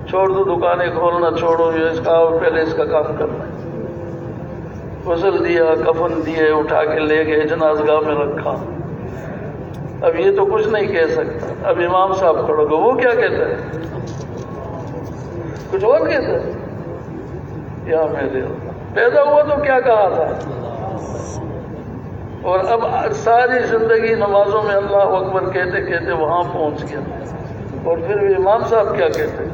چھوڑ دو دکانیں کھولنا، چھوڑو یہ اس کا، اور پہلے اس کا کام کرنا۔ غسل دیا، کفن دیے، اٹھا کے لے گئے، جنازگاہ میں رکھا۔ اب یہ تو کچھ نہیں کہہ سکتا۔ اب امام صاحب کھڑو گے، وہ کیا کہتا ہے؟ کچھ اور کہتا ہے؟ یا میرے پیدا ہوا تو کیا کہا تھا؟ اور اب ساری زندگی نمازوں میں اللہ اکبر کہتے کہتے وہاں پہنچ گیا، اور پھر بھی امام صاحب کیا کہتے ہیں؟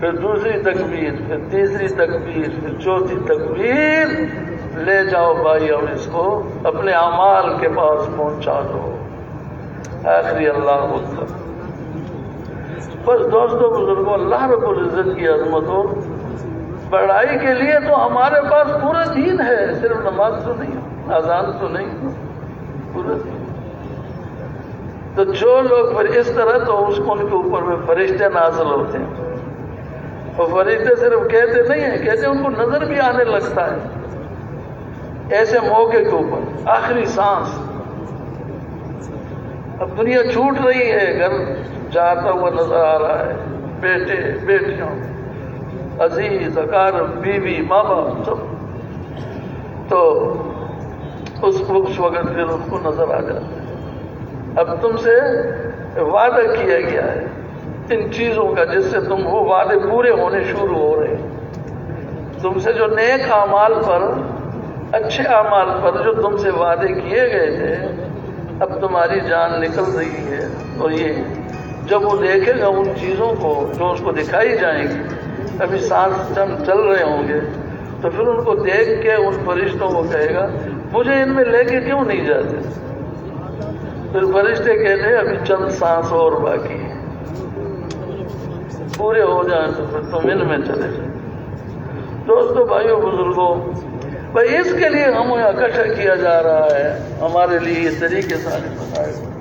پھر دوسری تکبیر، پھر تیسری تکبیر، پھر چوتھی تکبیر، لے جاؤ بھائی اب اس کو اپنے اعمال کے پاس پہنچا دو، آخری اللہ اکبر۔ بس دوستوں بزرگوں، اللہ رب العزت کی عظمت اور بڑائی کے لیے تو ہمارے پاس پورا دین ہے، صرف نماز تو نہیں، اذان تو نہیں، پورا دین۔ تو جو لوگ پھر اس طرح، تو اس کو ان کے اوپر میں فرشتے نازل ہوتے ہیں، اور فرشتے صرف کہتے نہیں ہیں، کہتے ان کو نظر بھی آنے لگتا ہے ایسے موقع کے اوپر، آخری سانس۔ اب دنیا چھوٹ رہی ہے، گھر جاتا ہوا نظر آ رہا ہے، بیٹے بیٹیاں، عزیز اقارب، بیوی، ماں باپ سب، تو اس وقت پھر ان کو نظر آ جاتا ہے۔ اب تم سے وعدہ کیا گیا ہے ان چیزوں کا، جس سے تم وہ وعدے پورے ہونے شروع ہو رہے ہیں۔ تم سے جو نیک اعمال پر، اچھے اعمال پر جو تم سے وعدے کیے گئے تھے، اب تمہاری جان نکل رہی ہے، اور یہ جب وہ دیکھے گا ان چیزوں کو جو اس کو دکھائی جائیں گی، ابھی سانس چل رہے ہوں گے، تو پھر ان کو دیکھ کے ان فرشتوں کو کہے گا مجھے ان میں لے کے کیوں نہیں جاتے؟ پھر فرشتے کہتے ہیں ابھی چند سانس اور باقی ہے، پورے ہو جائیں تو پھر تم ان میں چلے جائیں۔ دوستو بھائیوں بزرگوں، بھائی اس کے لیے ہمیں اکٹھا کیا جا رہا ہے، ہمارے لیے یہ طریقے سارے بتائے گئے۔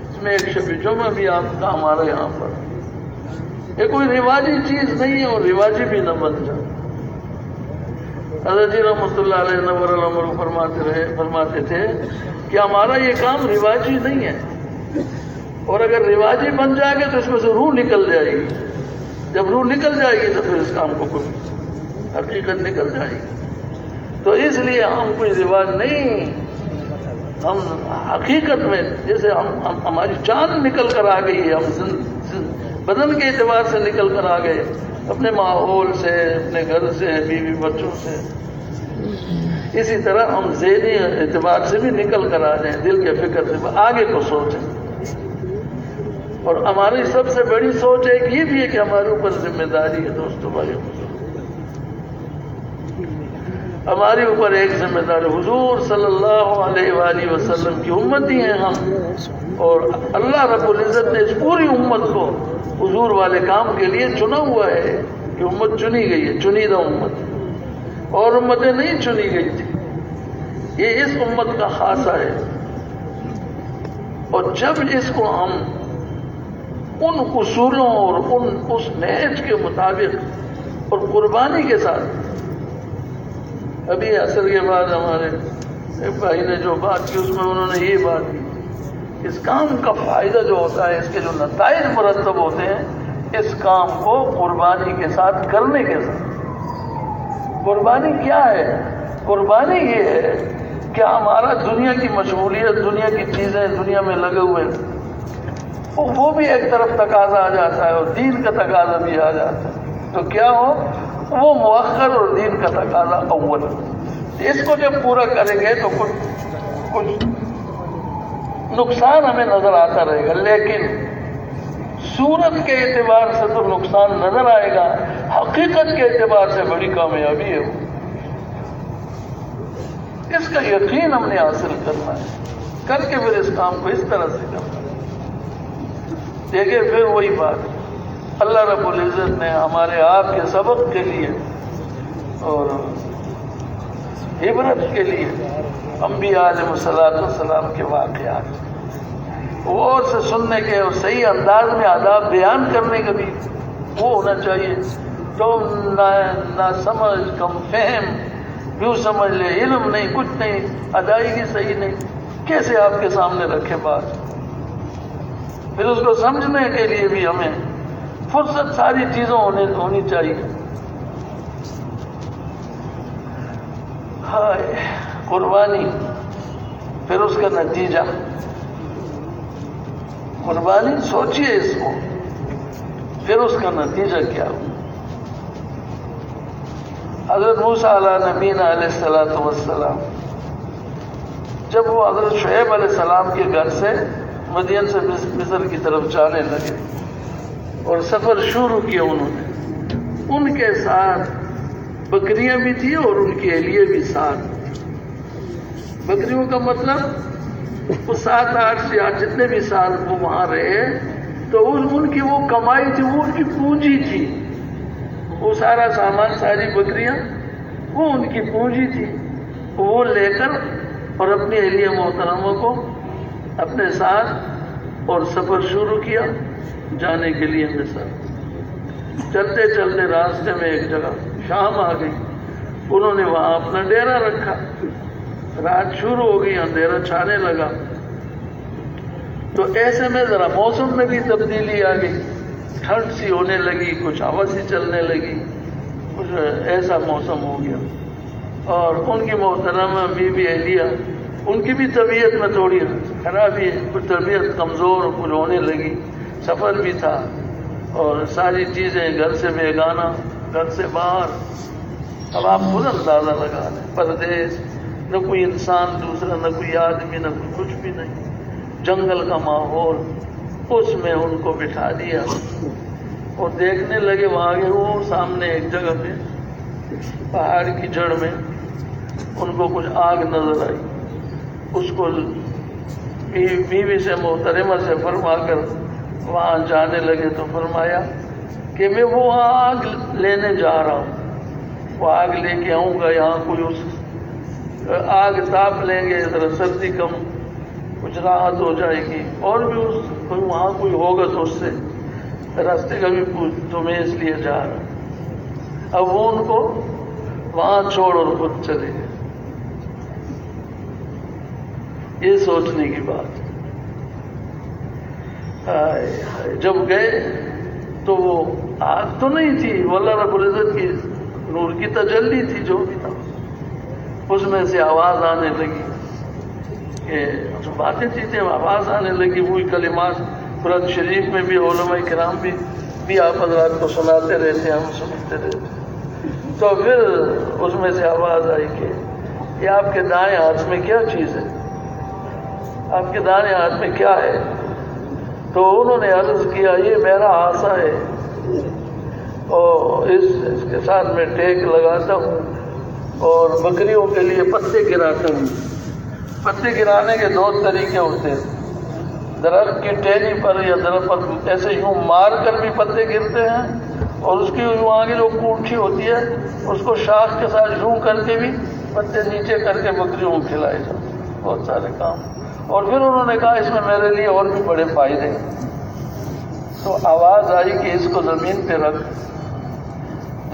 اس میں ایک شب جمعہ بھی آپ کا ہمارے یہاں پر، یہ کوئی رواجی چیز نہیں ہے، اور رواجی بھی نہ بن جائے۔ حضرت جی رحمۃ اللہ علیہ نور العمر فرماتے تھے کہ ہمارا یہ کام رواجی نہیں ہے، اور اگر رواجی بن جائے گا تو اس میں سے روح نکل جائے گی، جب روح نکل جائے گی تو پھر اس کام کو کوئی حقیقت نکل جائے گی۔ تو اس لیے ہم کوئی رواج نہیں، ہم حقیقت میں جیسے ہماری جان نکل کر آ گئی ہے، ہم بدن کے اعتبار سے نکل کر آ گئے، اپنے ماحول سے، اپنے گھر سے، بیوی بچوں سے، اسی طرح ہم ذہنی اعتبار سے بھی نکل کر آ جائیں، دل کے فکر سے آگے کو سوچیں۔ اور ہماری سب سے بڑی سوچ ایک یہ بھی ہے کہ ہمارے اوپر ذمہ داری ہے۔ دوستو بھائیو، ہمارے اوپر ایک ذمہ داری، حضور صلی اللہ علیہ وآلہ وسلم کی امتی ہیں ہم، اور اللہ رب العزت نے اس پوری امت کو حضور والے کام کے لیے چنا ہوا ہے، کہ امت چنی گئی ہے، چنیدہ امت، اور امتیں نہیں چنی گئی تھی، یہ اس امت کا خاصہ ہے۔ اور جب اس کو ہم ان اصولوں اور اس نہج کے مطابق اور قربانی کے ساتھ ابھی عصر کے بعد ہمارے ایک بھائی نے جو بات کی اس میں انہوں نے یہ بات کی، اس کام کا فائدہ جو ہوتا ہے، اس کے جو نتائج مرتب ہوتے ہیں، اس کام کو قربانی کے ساتھ کرنے کے ساتھ۔ قربانی کیا ہے؟ قربانی یہ ہے کہ ہمارا دنیا کی مشغولیت، دنیا کی چیزیں، دنیا میں لگے ہوئے، وہ بھی ایک طرف تقاضا آ جاتا ہے اور دین کا تقاضا بھی آ جاتا ہے، تو کیا ہو وہ مؤخر اور دین کا تقاضا اول۔ اس کو جب پورا کریں گے تو کچھ نقصان ہمیں نظر آتا رہے گا، لیکن صورت کے اعتبار سے تو نقصان نظر آئے گا، حقیقت کے اعتبار سے بڑی کامیابی ہے وہ۔ اس کا یقین ہم نے حاصل کرنا ہے، کر کے پھر اس کام کو اس طرح سے کرنا ہے۔ دیکھیں پھر وہی بات، اللہ رب العزت نے ہمارے آپ کے سبق کے لیے اور عبرت کے لیے انبیاء علیہ السلام کے واقعات غور سے سننے کے اور صحیح انداز میں آداب بیان کرنے کا بھی وہ ہونا چاہیے، تو نہ سمجھ کم فہم، یوں سمجھ لے علم نہیں، کچھ نہیں، ادائیگی صحیح نہیں، کیسے آپ کے سامنے رکھے بات؟ پھر اس کو سمجھنے کے لیے بھی ہمیں فرصت ساری چیزوں ہونی چاہیے۔ قربانی، پھر اس کا نتیجہ، قربانی سوچئے اس کو، پھر اس کا نتیجہ کیا ہو۔ حضرت موسیٰ علیہ نبینا علیہ السلام جب وہ حضرت شعیب علیہ السلام کے گھر سے مدین سے مصر کی طرف جانے لگے اور سفر شروع کیا، انہوں نے ان کے ساتھ بکریاں بھی تھی اور ان کی اہلیہ بھی ساتھ۔ بکریوں کا مطلب وہ 7-8 یا جتنے بھی سال وہ وہاں رہے، تو ان کی وہ کمائی تھی، وہ ان کی پونجی تھی، وہ سارا سامان، ساری بکریاں وہ ان کی پونجی تھی، وہ لے کر اور اپنی اہلیہ محترمہ کو اپنے ساتھ اور سفر شروع کیا جانے کے لیے مصر۔ چلتے چلتے راستے میں ایک جگہ شام آ گئی، انہوں نے وہاں اپنا ڈیرا رکھا، رات شروع ہو گئی، اندھیرا چھانے لگا، تو ایسے میں ذرا موسم میں بھی تبدیلی آ گئی، ٹھنڈ سی ہونے لگی، کچھ ہوا سی چلنے لگی، کچھ ایسا موسم ہو گیا، اور ان کی محترمہ بیوی اہلیہ، ان کی بھی طبیعت میں تھوڑی خرابی، کچھ طبیعت کمزور کچھ ہونے لگی، سفر بھی تھا اور ساری چیزیں گھر سے بیگانہ، گھر سے باہر، اب آپ خود اندازہ لگا لیں، پردیس، نہ کوئی انسان دوسرا، نہ کوئی آدمی، نہ کوئی کچھ بھی نہیں، جنگل کا ماحول، اس میں ان کو بٹھا دیا اور دیکھنے لگے وہاں آگے وہ سامنے ایک جگہ پہ پہاڑ کی جڑ میں ان کو کچھ آگ نظر آئی، اس کو بیوی سے محترمہ سے فرما کر وہاں جانے لگے، تو فرمایا کہ میں وہ آگ لینے جا رہا ہوں، وہ آگ لے کے آؤں گا، یہاں کوئی اس آگ تاپ لیں گے، ذرا سردی کم، کچھ راحت ہو جائے گی، اور بھی وہاں کوئی ہوگا تو اس سے راستے کا بھی پوچھ، تو میں اس لیے جا رہا ہوں۔ اب وہ ان کو وہاں چھوڑ اور خود چلے گئے۔ یہ سوچنے کی بات، جب گئے تو وہ آگ تو نہیں تھی، وہ اللہ رب العزت کی نور کی تجلی تھی، جو بھی تھا اس میں سے آواز آنے لگی، کہ جو باتیں تھی آواز آنے لگی، وہی کلمات قرآن شریف میں بھی علماء کرام بھی آپ حضرات کو سناتے رہتے ہیں، ہم سنتے رہتے ہیں۔ تو پھر اس میں سے آواز آئی کہ یہ آپ کے دائیں ہاتھ میں کیا چیز ہے، آپ کے دائیں ہاتھ میں کیا ہے؟ تو انہوں نے عرض کیا یہ میرا عصا ہے، اور اس کے ساتھ میں ٹیک لگاتا ہوں اور بکریوں کے لیے پتے گراتا ہوں۔ پتے گرانے کے 2 طریقے ہوتے ہیں، درخت کی ٹہنی پر یا درخت پر ایسے یوں مار کر بھی پتے گرتے ہیں، اور اس کی وہاں کی جو کونچھی ہوتی ہے اس کو شاخ کے ساتھ یوں کر کے بھی پتے نیچے کر کے بکریوں کو کھلائے جاتے ہیں، بہت سارے کام۔ اور پھر انہوں نے کہا اس میں میرے لیے اور بھی بڑے فائدے ہیں۔ تو آواز آئی کہ اس کو زمین پہ رکھ،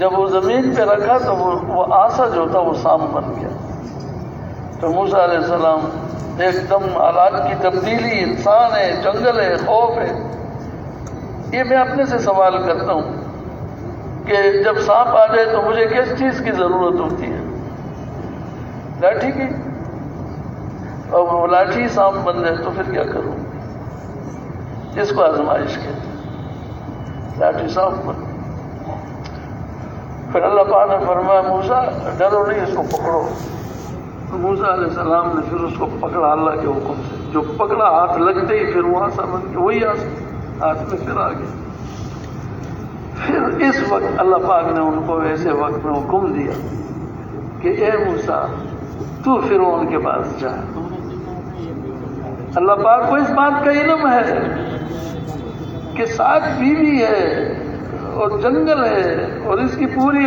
جب وہ زمین پہ رکھا تو وہ آسا جو تھا وہ سام بن گیا. تو موسیٰ علیہ السلام ایک دم حالات کی تبدیلی، انسان ہے، جنگل ہے، خوف ہے. یہ میں اپنے سے سوال کرتا ہوں کہ جب سانپ آ جائے تو مجھے کس چیز کی ضرورت ہوتی ہے؟ لاٹھی کی. اور وہ لاٹھی سانپ بن جائے تو پھر کیا کروں؟ اس کو آزمائش کہتے ہیں، لاٹھی سانپ بن. پھر اللہ پاک نے فرمایا موسیٰ ڈرو نہیں، اس کو پکڑو. تو موسیٰ علیہ السلام نے پھر اس کو پکڑا اللہ کے حکم سے. جو پکڑا ہاتھ لگتے ہی پھر وہ آسا بن گیا، وہی ہاتھ میں پھر آ گیا. پھر اس وقت اللہ پاک نے ان کو ایسے وقت میں حکم دیا کہ اے موسیٰ تو فرعون کے پاس جا. اللہ پاک کو اس بات کا علم ہے کہ 7 بیوی ہے اور جنگل ہے اور اس کی پوری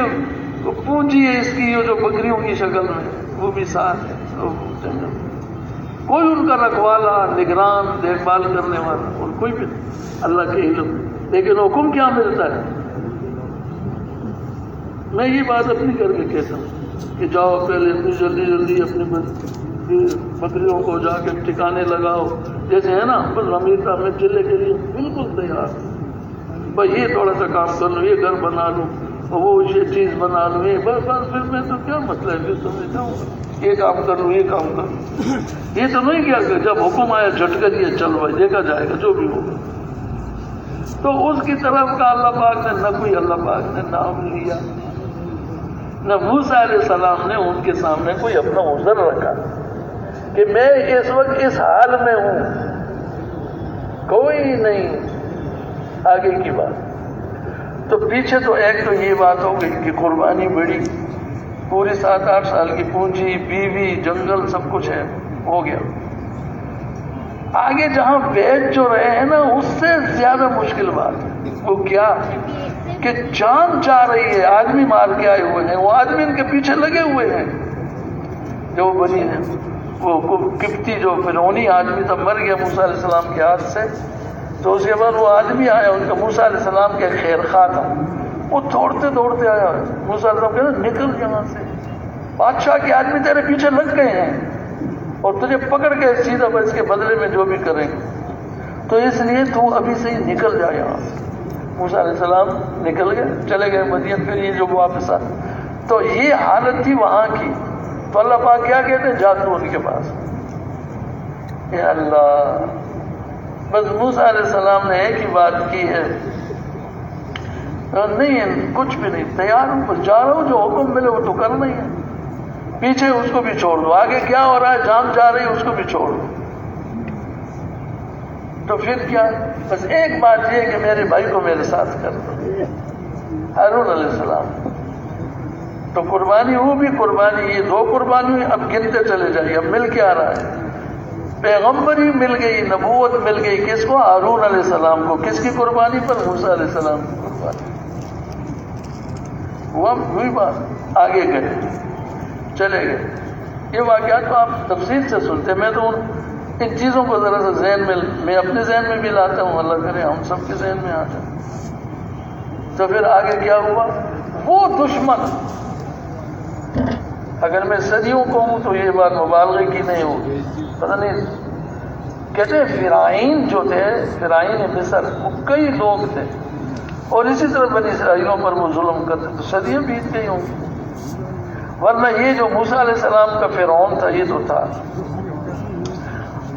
پونجی ہے، اس کی جو بکریوں کی شکل میں وہ بھی ساتھ ہے. جنگل کوئی ان کا رکھوالا، نگران، دیکھ بھال کرنے والا اور کوئی بھی نہیں، اللہ کے علم. لیکن حکم کیا ملتا ہے؟ میں یہ بات اپنی کر کے کہتا ہوں کہ جاؤ پہلے اتنی جلدی جلدی اپنی بکریوں کو جا کے ٹھکانے لگاؤ، جیسے ہے نا بس امریکہ میں چلے کے لیے بالکل تیار. بھائی یہ تھوڑا سا کام کر لوں، یہ گھر بنا لوں، وہ یہ چیز بنا لوں، یہ بس پھر میں تو کیا مسئلہ ہے، پھر تو میں جاؤں گا، یہ کام کر لوں، یہ کام کر لوں. یہ تو نہیں کیا کہ جب حکم آیا جھٹ کر یہ چل بھائی دیکھا جائے گا جو بھی ہوگا. تو اس کی طرف کا اللہ پاک نے نہ کوئی اللہ پاک نے نام لیا، نہ موسیٰ علیہ السلام نے ان کے سامنے کوئی اپنا عذر رکھا کہ میں اس وقت اس حال میں ہوں، کوئی نہیں. آگے کی بات تو پیچھے تو ایک تو یہ بات ہو گئی کہ قربانی بڑی، پوری 7-8 سال کی پونجی، بیوی، جنگل سب کچھ ہے، ہو گیا. آگے جہاں بیچ جو رہے ہیں نا اس سے زیادہ مشکل بات ہے. وہ کیا کہ جان جا رہی ہے، آدمی مار کے آئے ہوئے ہیں، وہ آدمی ان کے پیچھے لگے ہوئے ہیں جو بنی ہیں. وہ قبطی جو فرعونی آدمی تھا مر گیا موسیٰ علیہ السلام کے ہاتھ سے. تو اس کے بعد وہ آدمی آیا ان کا، موسیٰ علیہ السلام کے خیر خواہ تھا، وہ دوڑتے دوڑتے آیا. موسیٰ علیہ السلام کہتے نکل یہاں سے، بادشاہ کے آدمی تیرے پیچھے لگ گئے ہیں اور تجھے پکڑ کے سیدھا اس کے بدلے میں جو بھی کریں گے، تو اس لیے تو ابھی سے ہی نکل جا یہاں سے. موسیٰ علیہ السلام نکل گئے، چلے گئے مدین. پھر یہ جو واپس آ تو یہ حالت تھی وہاں کی. تو اللہ پاک کیا کہتے ہیں؟ جا تو ان کے پاس. اے اللہ، بس موسیٰ علیہ السلام نے ایک ہی بات کی ہے، نہیں کچھ بھی نہیں، تیار ہوں، بس جا رہا ہوں، جو حکم ملے وہ تو کرنا ہی ہے. پیچھے اس کو بھی چھوڑ دو، آگے کیا ہو رہا ہے جان جا رہی ہے اس کو بھی چھوڑ دو. تو پھر کیا؟ بس ایک بات یہ کہ میرے بھائی کو میرے ساتھ کر دو، ہارون علیہ السلام. تو قربانی وہ بھی قربانی، یہ 2 قربانی اب گنتے چلے جائیے. اب مل کے آ رہا ہے، پیغمبری مل گئی، نبوت مل گئی. کس کو؟ ہارون علیہ السلام کو. کس کی قربانی پر؟ موسیٰ علیہ السلام کی قربانی. وہ وہی بات، آگے گئے، چلے گئے. یہ واقعات تو آپ تفصیل سے سنتے، میں تو ان چیزوں کو ذرا سا ذہن میں اپنے ذہن میں بھی لاتا ہوں، اللہ کرے ہم سب کے ذہن میں آ جائے. تو پھر آگے کیا ہوا؟ وہ دشمن، اگر میں صدیوں کو ہوں تو یہ بات مبالغے کی نہیں ہوگی. پتہ نہیں، کہتے ہیں فرعون جو تھے، فرعون مصر، وہ کئی لوگ تھے اور اسی طرح بنی اسرائیلوں پر وہ ظلم کرتے، تو صدیاں بیت گئی ہوں گی. ورنہ یہ جو موسیٰ علیہ السلام کا فرعون تھا یہ تو تھا.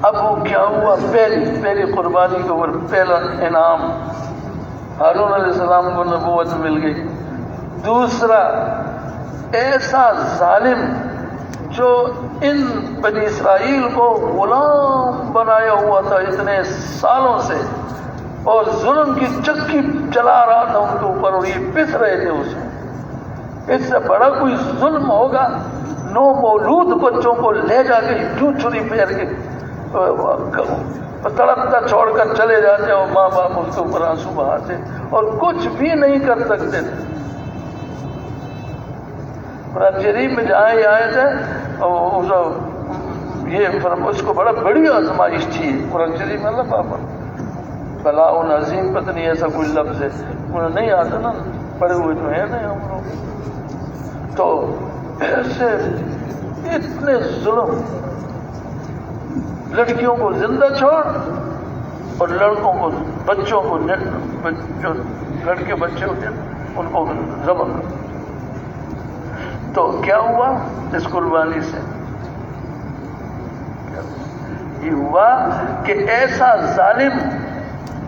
اب وہ کیا ہوا؟ پہلی قربانی کے اوپر پہلا انعام ہارون علیہ السلام کو نبوت مل گئی. دوسرا، ایسا ظالم جو ان بنی اسرائیل کو غلام بنایا ہوا تھا اتنے سالوں سے اور ظلم کی چکی چلا رہا تھا ان کے اوپر، اور یہ پس رہے تھے اس میں. اس سے بڑا کوئی ظلم ہوگا؟ 9 مولود بچوں کو لے جا کے کیوں چھری پھیر کے تڑپتا چھوڑ کر چلے جاتے اور ماں باپ اس کے اوپر آنسو بہاتے اور کچھ بھی نہیں کر سکتے تھے. قرآن شریف میں جہاں یہ آئے تھے یہ اس کو بڑا بڑی آزمائش تھی. قرآن شریف میں اللہ پاک بلاء عظیم، پتہ نہیں ایسا کوئی لفظ ہے، انہیں نہیں آتا نا. پڑے ہوئے تو ہیں نہیں ہم لوگ. تو ایسے اتنے ظلم، لڑکیوں کو زندہ چھوڑ اور لڑکوں کو، بچوں کو، جو لڑکے بچے ہوتے ہیں ان کو ذبح کر. تو کیا ہوا اس قربانی سے؟ یہ ہوا کہ ایسا ظالم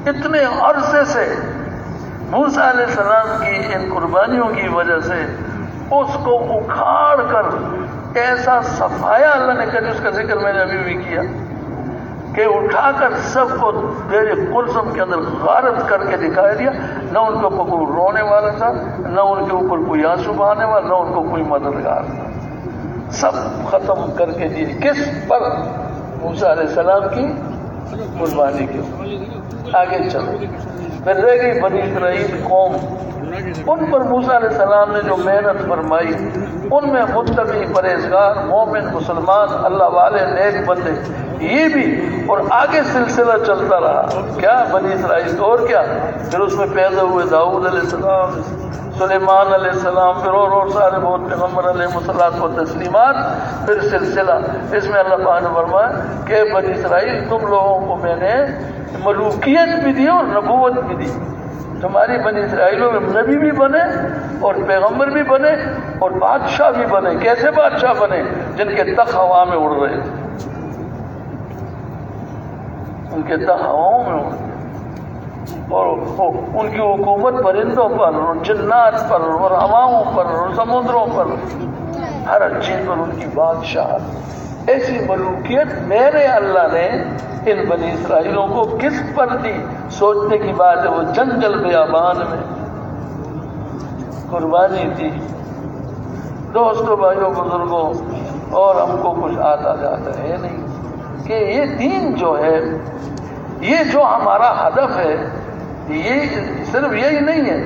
اتنے عرصے سے موسیٰ علیہ السلام کی ان قربانیوں کی وجہ سے اس کو اکھاڑ کر ایسا صفایا اللہ نے کر، اس کا ذکر میں نے ابھی بھی کیا کہ اٹھا کر سب کو میرے قلزم کے اندر غارت کر کے دکھائی دیا. نہ ان کے اوپر کوئی رونے والا تھا، نہ ان کے اوپر کوئی آنسو بہانے والا، نہ ان کو کوئی مددگار تھا. سب ختم کر کے دیے. کس پر؟ موسیٰ علیہ السلام کی قربانی کے. آگے چلو، پھر رہ گئی بنی اسرائیل قوم. ان پر موسیٰ علیہ السلام نے جو محنت فرمائی، ان میں متقی، پرہیزگار، مومن، مسلمان، اللہ والے، نیک بندے، یہ بھی. اور آگے سلسلہ چلتا رہا. کیا بنی اسرائیل؟ اور کیا؟ پھر اس میں پیدا ہوئے داؤد علیہ السلام، سلیمان علیہ السلام، پھر اور سارے بہت پیغمبر علیہ الصلوۃ والتسلیمات. پھر سلسلہ اس میں اللہ پاک نے فرمایا کہ بنی اسرائیل تم لوگوں کو میں نے ملوکیت بھی دی اور نبوت بھی دی. تمہاری بنی اسرائیلوں میں نبی بھی بنے اور پیغمبر بھی بنے اور بادشاہ بھی بنے. کیسے بادشاہ بنے؟ جن کے تخت ہوا میں اڑ رہے تھے. ان کے تخت ہواؤں میں اڑ رہے، اور ان کی حکومت پرندوں پر اور جنات پر اور ہواؤں پر اور سمندروں پر، ہر چیز پر ان کی بادشاہ. ایسی ملوکیت میرے اللہ نے ان بنی اسرائیلوں کو کس پر دی؟ سوچنے کی بات ہے. وہ جنگل بیابان میں قربانی دی. دوستوں، بھائیوں، بزرگوں، اور ہم کو کچھ آتا جاتا ہے نہیں کہ یہ دین جو ہے، یہ جو ہمارا ہدف ہے، یہ صرف یہی نہیں ہے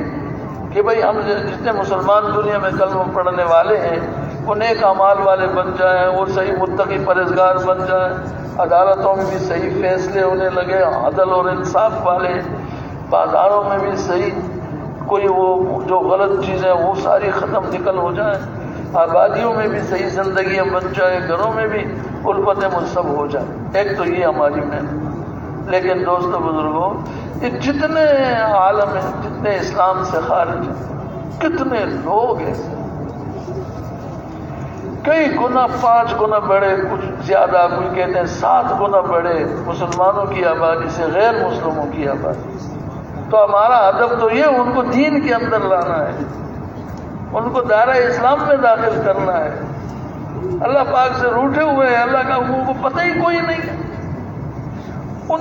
کہ بھئی ہم جتنے مسلمان دنیا میں کلمہ پڑھنے والے ہیں وہ نیک اعمال والے بن جائیں، وہ صحیح متقی پرہیزگار بن جائیں، عدالتوں میں بھی صحیح فیصلے ہونے لگے، عدل اور انصاف والے، بازاروں میں بھی صحیح کوئی وہ جو غلط چیزیں وہ ساری ختم نکل ہو جائیں، آبادیوں میں بھی صحیح زندگیاں بن جائے، گھروں میں بھی الفت منصب ہو جائے. ایک تو یہ ہماری محنت. لیکن دوستو، بزرگوں، یہ جتنے عالم ہیں، جتنے اسلام سے خارج ہیں، کتنے لوگ ہیں، کئی گنا، 5 گنا بڑے، کچھ زیادہ، کوئی کہتے ہیں 7 گنا بڑے مسلمانوں کی آبادی سے غیر مسلموں کی آبادی. تو ہمارا ہدف تو یہ ان کو دین کے اندر لانا ہے، ان کو دائرہ اسلام میں داخل کرنا ہے. اللہ پاک سے روٹھے ہوئے ہیں، اللہ کا ان کو پتہ ہی کوئی نہیں ہے. ان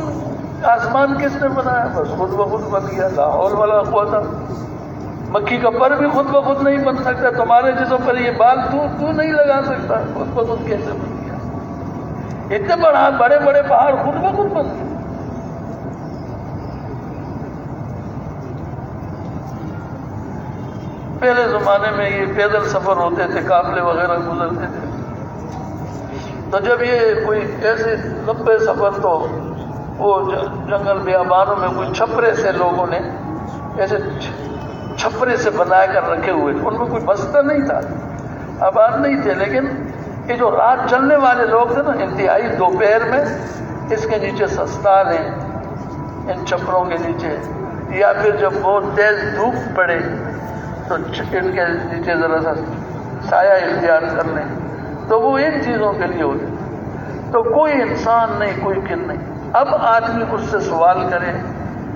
آسمان کس نے بنایا؟ بس خود بخود بن گیا. لا حول ولا قوت. مکھی کا پر بھی خود بخود نہیں بن سکتا. تمہارے جسم پر یہ بال تو نہیں لگا سکتا. خود بخود کیسے بن گیا؟ اتنے بڑے بڑے پہاڑ خود بخود بن گئے. پہلے زمانے میں یہ پیدل سفر ہوتے تھے، قافلے وغیرہ گزرتے تھے. تو جب یہ کوئی ایسے لمبے سفر، تو وہ جنگل بیابانوں میں کوئی چھپرے سے لوگوں نے ایسے چھپرے سے بنا کر رکھے ہوئے تھے. ان میں کوئی بستر نہیں تھا، آباد نہیں تھے. لیکن یہ جو رات چلنے والے لوگ تھے نا، انتہائی دوپہر میں اس کے نیچے سستار ہیں، ان چھپروں کے نیچے، یا پھر جب بہت تیز دھوپ پڑے تو ان کے نیچے ذرا سا سایہ اختیار کر لیں. تو وہ ان چیزوں کے لیے ہوتے. تو کوئی انسان نہیں، کوئی کن نہیں. اب آدمی اس سے سوال کرے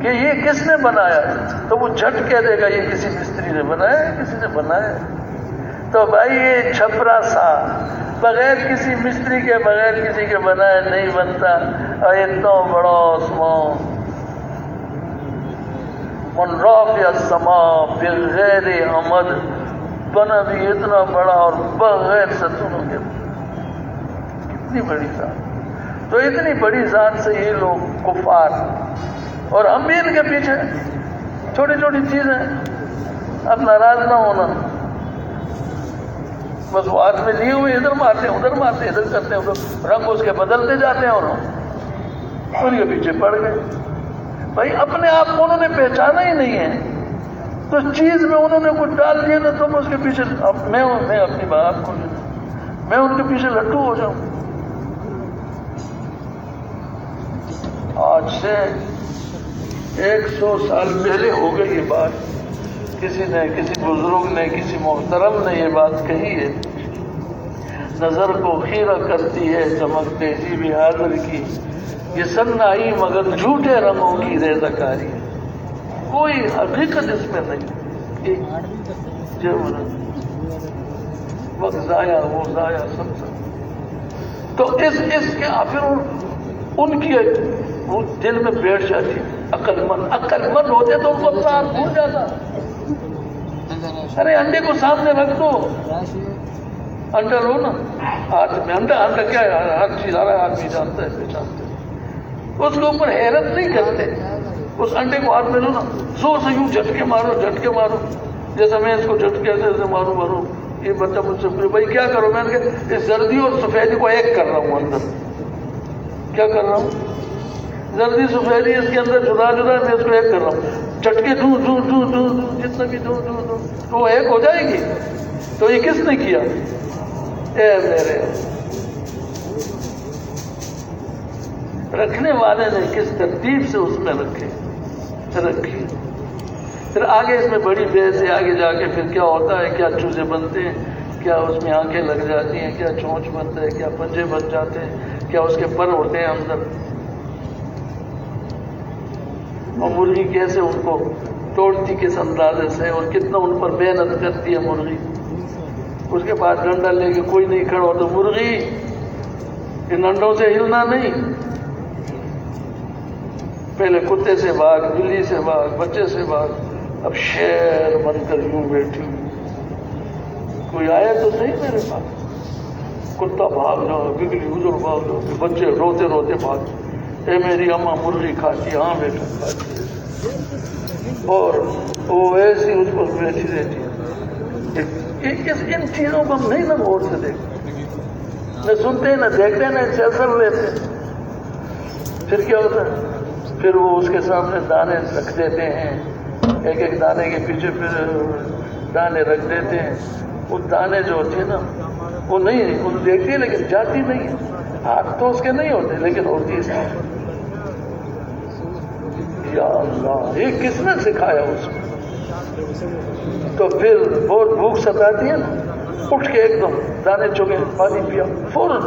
کہ یہ کس نے بنایا ہے، تو وہ جھٹ کہہ دے گا یہ کسی مستری نے بنایا ہے، کسی نے بنایا ہے. تو بھائی یہ چھپرا سا بغیر کسی مستری کے، بغیر کسی کے بنایا نہیں بنتا. اور اتنا بڑا آسمان، من رافع السماء بغیر عمد، بنا بھی اتنا بڑا اور بغیر ستونوں کے. کتنی بڑی ذات. تو اتنی بڑی ذات سے یہ لوگ کفار، اور ہم بھی ان کے پیچھے. چھوٹی چھوٹی چیزیں، اب ناراض نہ ہونا، بس وہ ہاتھ میں لیے ہوئے ادھر مارتے ہیں، ادھر مارتے ہیں، ادھر کرتے ہیں، ادھر رنگ اس کے بدلتے جاتے ہیں، اور ان کے پیچھے پڑ گئے. بھائی اپنے آپ کو انہوں نے پہچانا ہی نہیں ہے، تو تو چیز میں انہوں نے کچھ ڈال دیا نا تو میں اس کے پیچھے میں اپنی بات کو میں ان کے پیچھے لٹو ہو جاؤں. آج سے 100 سال پہلے ہو گئی یہ بات. کسی بزرگ نے کسی محترم نے یہ بات کہی ہے. نظر کو خیرہ کرتی ہے چمک تیزی بھی حاضر کی، یہ سنائی مگر جھوٹے رنگوں کی ریزہ کاری ہے. کوئی حقیقت اس میں نہیں. وقت ضائع وہ ضائع سب. تو اس کے پھر ان کی وہ دل میں بیٹھ جاتی. عقل مند ہوتے تو ان کو ساتھ بھول جاتا. ارے انڈے کو سامنے رکھ دو، انڈا لو نا ہاتھ میں. انڈا کیا ہے؟ ہر چیز ہر آدمی جانتا ہے پہچانتے. اس کے اوپر حیرت نہیں کرتے. اس انڈے کو ہاتھ میں لو نا، زور سے یوں جھٹکے مارو جیسا میں اس کو جھٹکے سے مارو. یہ بچہ مجھ سے پوچھے بھائی کیا کرو؟ میں نے کہا اس زردی اور سفیدی کو ایک کر رہا ہوں. اندر کیا کر رہا ہوں؟ زردی سفیدی اس کے اندر جدا ہے، میں اس کو ایک کر رہا ہوں. جھٹکے دوں جتنا بھی دوں تو وہ ایک ہو جائے گی. تو یہ کس نے کیا؟ اے میرے رکھنے والے نے کس ترتیب سے اس میں رکھی. پھر آگے اس میں بڑی بحث ہے. آگے جا کے پھر کیا ہوتا ہے، کیا چوزے بنتے ہیں، کیا اس میں آنکھیں لگ جاتی ہیں، کیا چونچ بنتا ہے، کیا پنجے بن جاتے ہیں، کیا اس کے پر ہوتے ہیں اندر. اور مرغی کیسے ان کو توڑتی کس اندازے سے، اور کتنا ان پر محنت کرتی ہے مرغی. اس کے بعد ڈنڈا لے کے کوئی نہیں کھڑا ہو تو مرغی ان ڈنڈوں سے ہلنا نہیں. پہلے کتے سے بھاگ، بلی سے بھاگ، بچے سے بھاگ، اب شیر بن کر یوں بیٹھی. کوئی آیا تو صحیح میرے پاس. کتا بھاگ جاؤ، بگلی ادھر بھاگ جاؤ، بچے روتے بھاگ. اے میری اماں مرغی کھاتی، ہاں بیٹا کھاتی. اور وہ ایسی اس کو بیٹھی رہتی ہے. ان چیزوں کو ہم نہیں نہ غور سے دیکھتے، نہ سنتے نہ دیکھتے نہ ان سے اثر لیتے. پھر کیا ہوتا ہے؟ پھر وہ اس کے سامنے دانے رکھ دیتے ہیں. ایک دانے کے پیچھے پھر دانے رکھ دیتے ہیں. وہ دانے جو ہوتے ہیں نا وہ نہیں ان دیکھتی ہے لیکن جاتی نہیں. ہاتھ تو اس کے نہیں ہوتے لیکن ہوتی ہے. یا اللہ، یہ کس نے سکھایا اس کو؟ تو پھر بہت بھوک ستاتی ہے نا، اٹھ کے ایک دم دانے چوگے پانی پیا فوراً.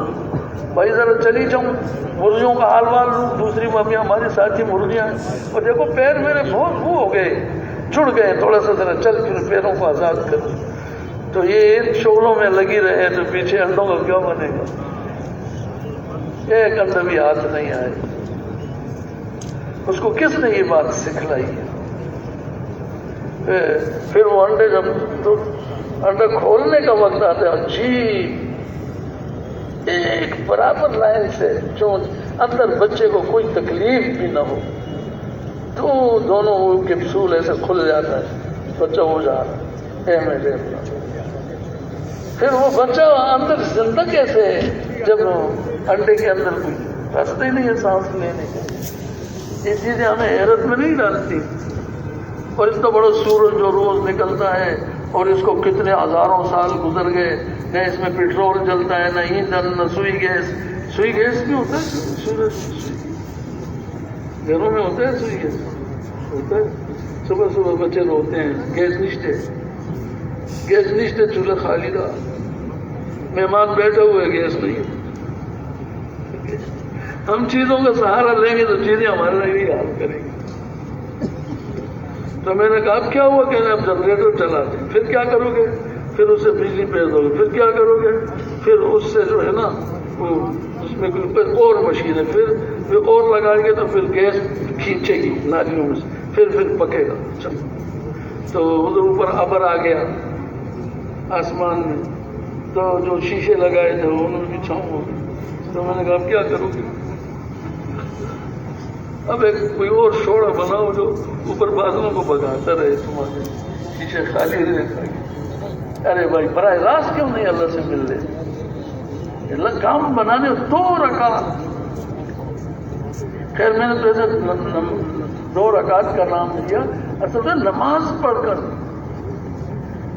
بھائی ذرا چلی جاؤں مرغیوں کا حال وال لوں. دوسری ممیاں ہماری ساتھی مرغیاں ہیں، اور دیکھو پیر میرے بہت وہ ہو گئے، جڑ گئے، تھوڑا سا ذرا چل پھر پیروں کو آزاد کر. تو یہ ان شغلوں میں لگی رہے تو پیچھے انڈوں کا کیا بنے گا؟ ایک انڈا بھی ہاتھ نہیں آئے. اس کو کس نے یہ بات سکھلائی ہے؟ پھر وہ انڈے جب تو انڈا کھولنے کا وقت آتا ہے، عجیب ایک برابر لائن سے چونچ اندر، بچے کو کوئی تکلیف بھی نہ ہو تو دونوں کیپسول ایسے کھل جاتا ہے، بچہ ہو جا رہا ہے. پھر وہ بچہ اندر زندہ کیسے ہے جب انڈے کے اندر کوئی راستے ہی نہیں ہے سانس لینے کا. یہ چیزیں ہمیں حیرت میں نہیں ڈالتی. اور اتنا بڑا سورج جو روز نکلتا ہے اور اس کو کتنے ہزاروں سال گزر گئے، نہ اس میں پیٹرول جلتا ہے، نہ ایندھن، نہ سوئی گیس. سوئی گیس بھی ہوتا ہے سورج گھروں میں ہوتا ہے. سوئی گیس ہوتا ہے. صبح بچے روتے ہیں گیس نشتے چولہا خالی رہا، مہمان بیٹھے ہوئے گیس نہیں. ہم چیزوں کا سہارا لیں گے تو چیزیں ہمارے لیے حال کریں گی. تو میں نے کہا اب کیا ہوا؟ کہنا اب جنریٹر چلاتے ہیں. پھر کیا کرو گے؟ پھر اس سے بجلی پیدا ہوگی. پھر کیا کرو گے؟ پھر اس سے جو ہے نا وہ اس میں کوئی اور مشین ہے، پھر اور لگائیں گے تو پھر گیس کھینچے گی نالیوں میں سے، پھر پکے گا. تو ادھر اوپر ابر آ گیا آسمان میں، تو جو شیشے لگائے تھے انہوں نے بھی چھاؤں ہو گئی. تو میں نے کہا اب کیا کرو گے؟ اب ایک کوئی اور شوڑا بناؤ جو اوپر بادلوں کو بگاتا رہے، تمہارے شیشے خالی رہے. ارے بھائی براہ راست کیوں نہیں اللہ سے مل رہے؟ اللہ کام بنانے 2 رکعت. خیر میں نے تو ایسے 2 رکعت کا نام دیا، اصل میں نماز پڑھ کر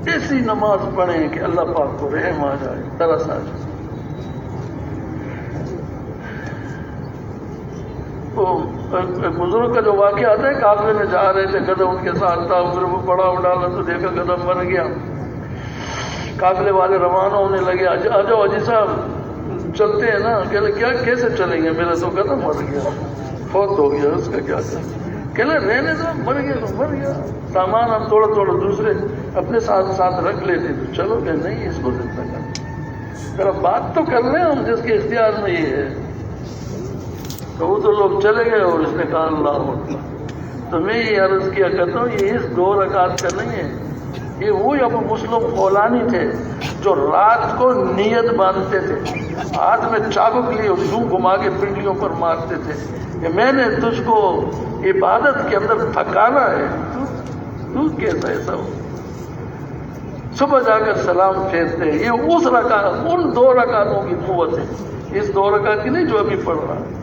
ایسی نماز پڑھیں کہ اللہ پاک کو رحم آ جائے، ترس آ جائے۔ تو ایک بزرگ کا جو واقعہ آتا ہے، قافلے میں جا رہے تھے، گدھا ان کے ساتھ تھا، ادھر وہ پڑا ڈالا تو دیکھا گدھا مر گیا۔ قافلے والے روانہ ہونے لگے، آ جاؤ حاجی صاحب چلتے ہیں نا۔ کہلے کیا کیسے چلیں گے، میرا تو گدھا مر گیا، فوت ہو گیا، اس کا کیا کریں؟ کہلے رہنے دو، مر گیا تو مر گیا، سامان ہم تھوڑا تھوڑا دوسرے اپنے ساتھ رکھ لیتے تو چلو کہ نہیں اس کو زندہ کر، ذرا بات تو کر لیں ہم جس کے اختیار میں یہ ہے۔ تو وہ تو لوگ چلے گئے اور اس نے کہا اللہ اکبر۔ تو میں یہ عرض کیا کرتا ہوں، یہ اس 2 رکعت کا نہیں ہے، یہ وہی ابو مسلم خولانی تھے جو رات کو نیت باندھتے تھے، ہاتھ میں چابک لیے یوں گھما کے پنڈلیوں پر مارتے تھے کہ میں نے تجھ کو عبادت کے اندر تھکانا ہے، تو کیسا ایسا ہو؟ صبح جا کر سلام پھیرتے ہیں۔ یہ اس رکعت، ان 2 رکعتوں کی قوت ہے، اس 2 رکعت کی نہیں جو ابھی پڑھ رہا ہے۔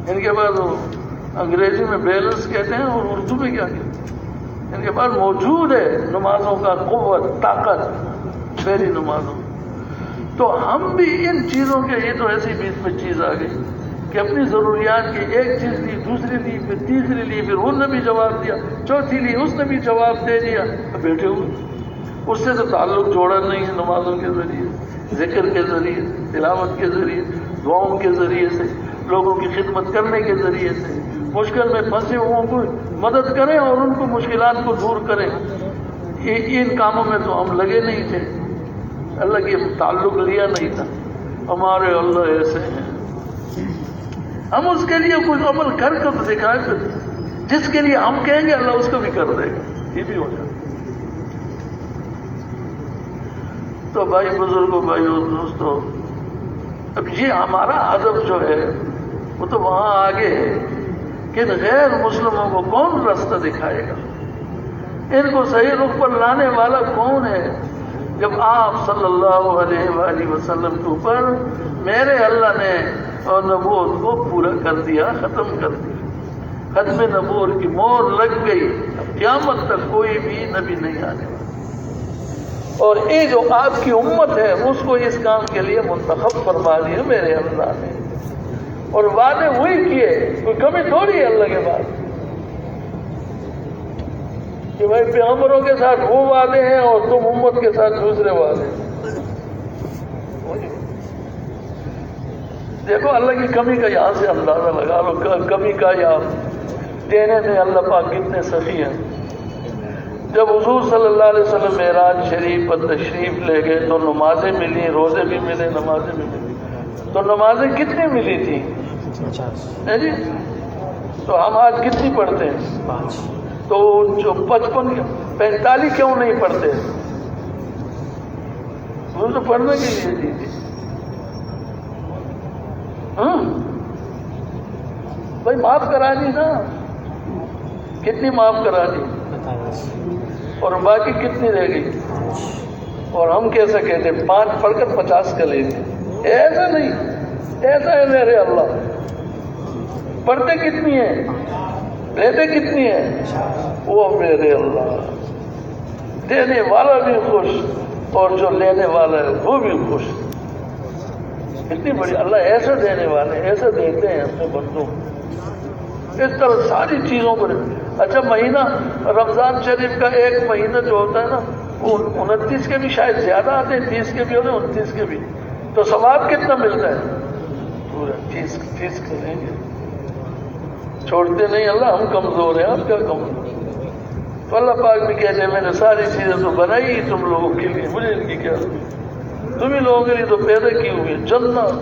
ان کے بعد انگریزی میں بیلنس کہتے ہیں اور اردو میں کیا کہتے ہیں، ان کے پاس موجود ہے نمازوں کا قوت، طاقت، میری نمازوں۔ تو ہم بھی ان چیزوں کے، یہ تو ایسی بیچ میں چیز آ گئی کہ اپنی ضروریات کی ایک چیز لی، دوسری لی، پھر تیسری لی، پھر ان نے بھی جواب دیا، چوتھی لی اس نے بھی جواب دے دیا، بیٹھے ہوئے۔ اس سے تو تعلق جوڑا نہیں ہے نمازوں کے ذریعے، ذکر کے ذریعے، تلاوت کے ذریعے، دعاؤں کے ذریعے سے، لوگوں کی خدمت کرنے کے ذریعے سے، مشکل میں پھنسے ہوئوں کو مدد کریں اور ان کو مشکلات کو دور کریں۔ ان کاموں میں تو ہم لگے نہیں تھے، اللہ کی تعلق لیا نہیں تھا۔ ہمارے اللہ ایسے ہیں، ہم اس کے لیے کچھ عمل کر کے دکھائے، پھر جس کے لیے ہم کہیں گے اللہ اس کو بھی کر دے گا، یہ بھی ہو جائے۔ تو بھائی بزرگوں، بھائیوں، دوستوں، اب یہ ہمارا ادب جو ہے وہ تو وہاں آگے ہے کہ غیر مسلموں کو کون راستہ دکھائے گا، ان کو صحیح رخ پر لانے والا کون ہے؟ جب آپ صلی اللہ علیہ وآلہ وسلم کے اوپر میرے اللہ نے اور نبوت کو پورا کر دیا، ختم کر دیا، ختم نبوت کی مہر لگ گئی، اب قیامت تک کوئی بھی نبی نہیں آنے والا، اور یہ جو آپ کی امت ہے اس کو اس کام کے لیے منتخب فرما دیا میرے اللہ نے، اور وعدے وہی کیے، کوئی کمی تھوڑی ہے اللہ کے بعد کہ بھائی پیغمبروں کے ساتھ وہ وعدے ہیں اور تم امت کے ساتھ دوسرے وعدے۔ دیکھو اللہ کی کمی کا یہاں سے اندازہ لگا لو، کمی کا یا دینے میں اللہ پاک کتنے سخی ہیں۔ جب حضور صلی اللہ علیہ وسلم معراج شریف پر تشریف لے گئے تو نمازیں ملی، روزے بھی ملے، نمازیں بھی ملی، تو نمازیں کتنی ملی تھی؟ 50 جی، تو ہم آج کتنی پڑھتے ہیں؟ 5۔ تو جو 45 کیوں نہیں پڑھتے؟ وہ تو پڑھنے کے لیے دی تھی۔ بھائی معاف کرا دی نا، کتنی معاف کرا دی، اور باقی کتنی رہ گئی؟ اور ہم کیسا کہتے 5 پڑھ کر 50 کا لیتے؟ ایسا نہیں، ایسا ہے میرے اللہ، پڑھتے کتنی ہیں، لیتے کتنی ہیں؟ وہ میرے اللہ دینے والا بھی خوش اور جو لینے والا ہے وہ بھی خوش۔ اتنی بڑی اللہ ایسا دینے والے، ایسا دیتے ہیں اپنے بندوں کو، اس طرح ساری چیزوں کو۔ اچھا مہینہ رمضان شریف کا ایک مہینہ جو ہوتا ہے نا، وہ 29 کے بھی شاید زیادہ آتے ہیں، 30 کے بھی ہوتے ہیں، 29 کے بھی، تو ثواب کتنا ملتا ہے؟ پورا 30 کریں گے، چھوڑتے نہیں اللہ، ہم کمزور ہیں، آپ کیا کمزور؟ تو اللہ پاک بھی کہتے ہیں میں نے ساری چیزیں تو بنائی تم لوگوں کے لیے، مجھے ان کی کیا، تمہیں لوگوں کے لیے تو پیدا کی ہوئی جنت۔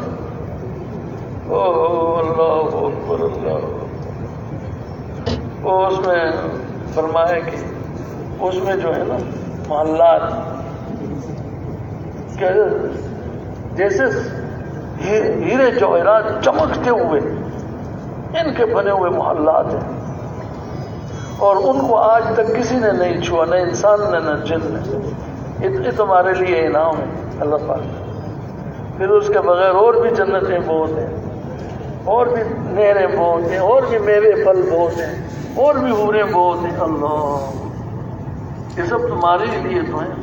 اوہ اللہ اکبر، اللہ، وہ اس میں فرمایا کہ اس میں جو ہے نا محلات جیسے ہیرے جواہرات چمکتے ہوئے ان کے بنے ہوئے محلات ہیں، اور ان کو آج تک کسی نے نہیں چھوا، نہ انسان نے نہ جن نے۔ یہ تمہارے لیے انعام ہے اللہ پاک۔ پھر اس کے بغیر اور بھی جنتیں بہت ہیں، اور بھی نہریں بہت ہیں، اور بھی میوے پھل بہت ہیں، اور بھی حوریں بہت ہیں۔ اللہ یہ سب تمہارے لیے تو ہیں۔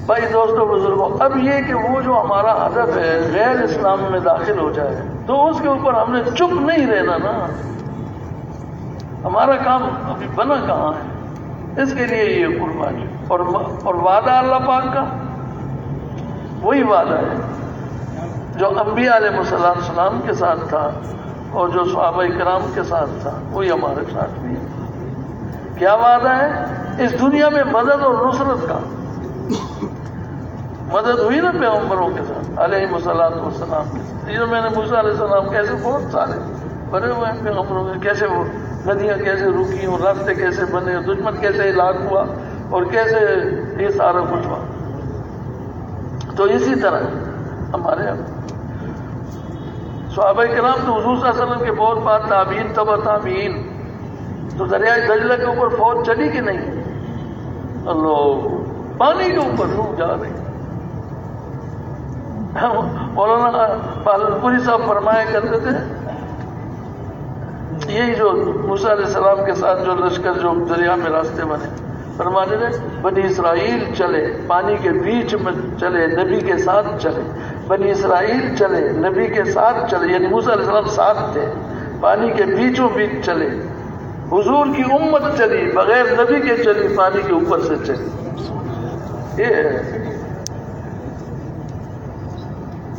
بھائی دوستوں بزرگوں، اب یہ کہ وہ جو ہمارا ہدف ہے غیر اسلام میں داخل ہو جائے تو اس کے اوپر ہم نے چپ نہیں رہنا نا، ہمارا کام ابھی بنا کہاں ہے، اس کے لیے یہ قربانی اور وعدہ اللہ پاک کا وہی وعدہ ہے جو انبیاء علیہ السلام کے ساتھ تھا اور جو صحابہ کرام کے ساتھ تھا وہی ہمارے ساتھ بھی ہے۔ کیا وعدہ ہے؟ اس دنیا میں مدد اور نصرت کا۔ مدد ہوئی نا پیغمبروں کے ساتھ علیہ السلام کے ساتھ، یہ میں نے موسیٰ علیہ السلام کیسے بہت سارے بنے ہوئے ہیں پیغمبروں کے، کیسے وہ ندیاں کیسے رکی اور راستے کیسے بنے، دشمن کیسے ہلاک ہوا اور کیسے یہ سارا کچھ ہوا۔ تو اسی طرح ہمارے صحابہ کرام تو حضور صلی اللہ علیہ وسلم کے بہت بعد تابعین تبع تابعین، تو دریائے دجلہ کے اوپر فوج چلی کہ نہیں؟ اللہ، پانی کے اوپر لوگ جا رہے ہیں۔ مولانا پالنپوری صاحب فرمایا کرتے تھے، یہی جو موسیٰ علیہ السلام کے ساتھ جو لشکر جو دریا میں راستے بنے، فرماتے تھے بنی اسرائیل چلے پانی کے بیچ میں چلے، نبی کے ساتھ چلے، بنی اسرائیل چلے نبی کے ساتھ چلے، یعنی موسیٰ علیہ السلام ساتھ تھے، پانی کے بیچوں بیچ چلے۔ حضور کی امت چلی بغیر نبی کے چلی، پانی کے اوپر سے چلی۔ یہ ہے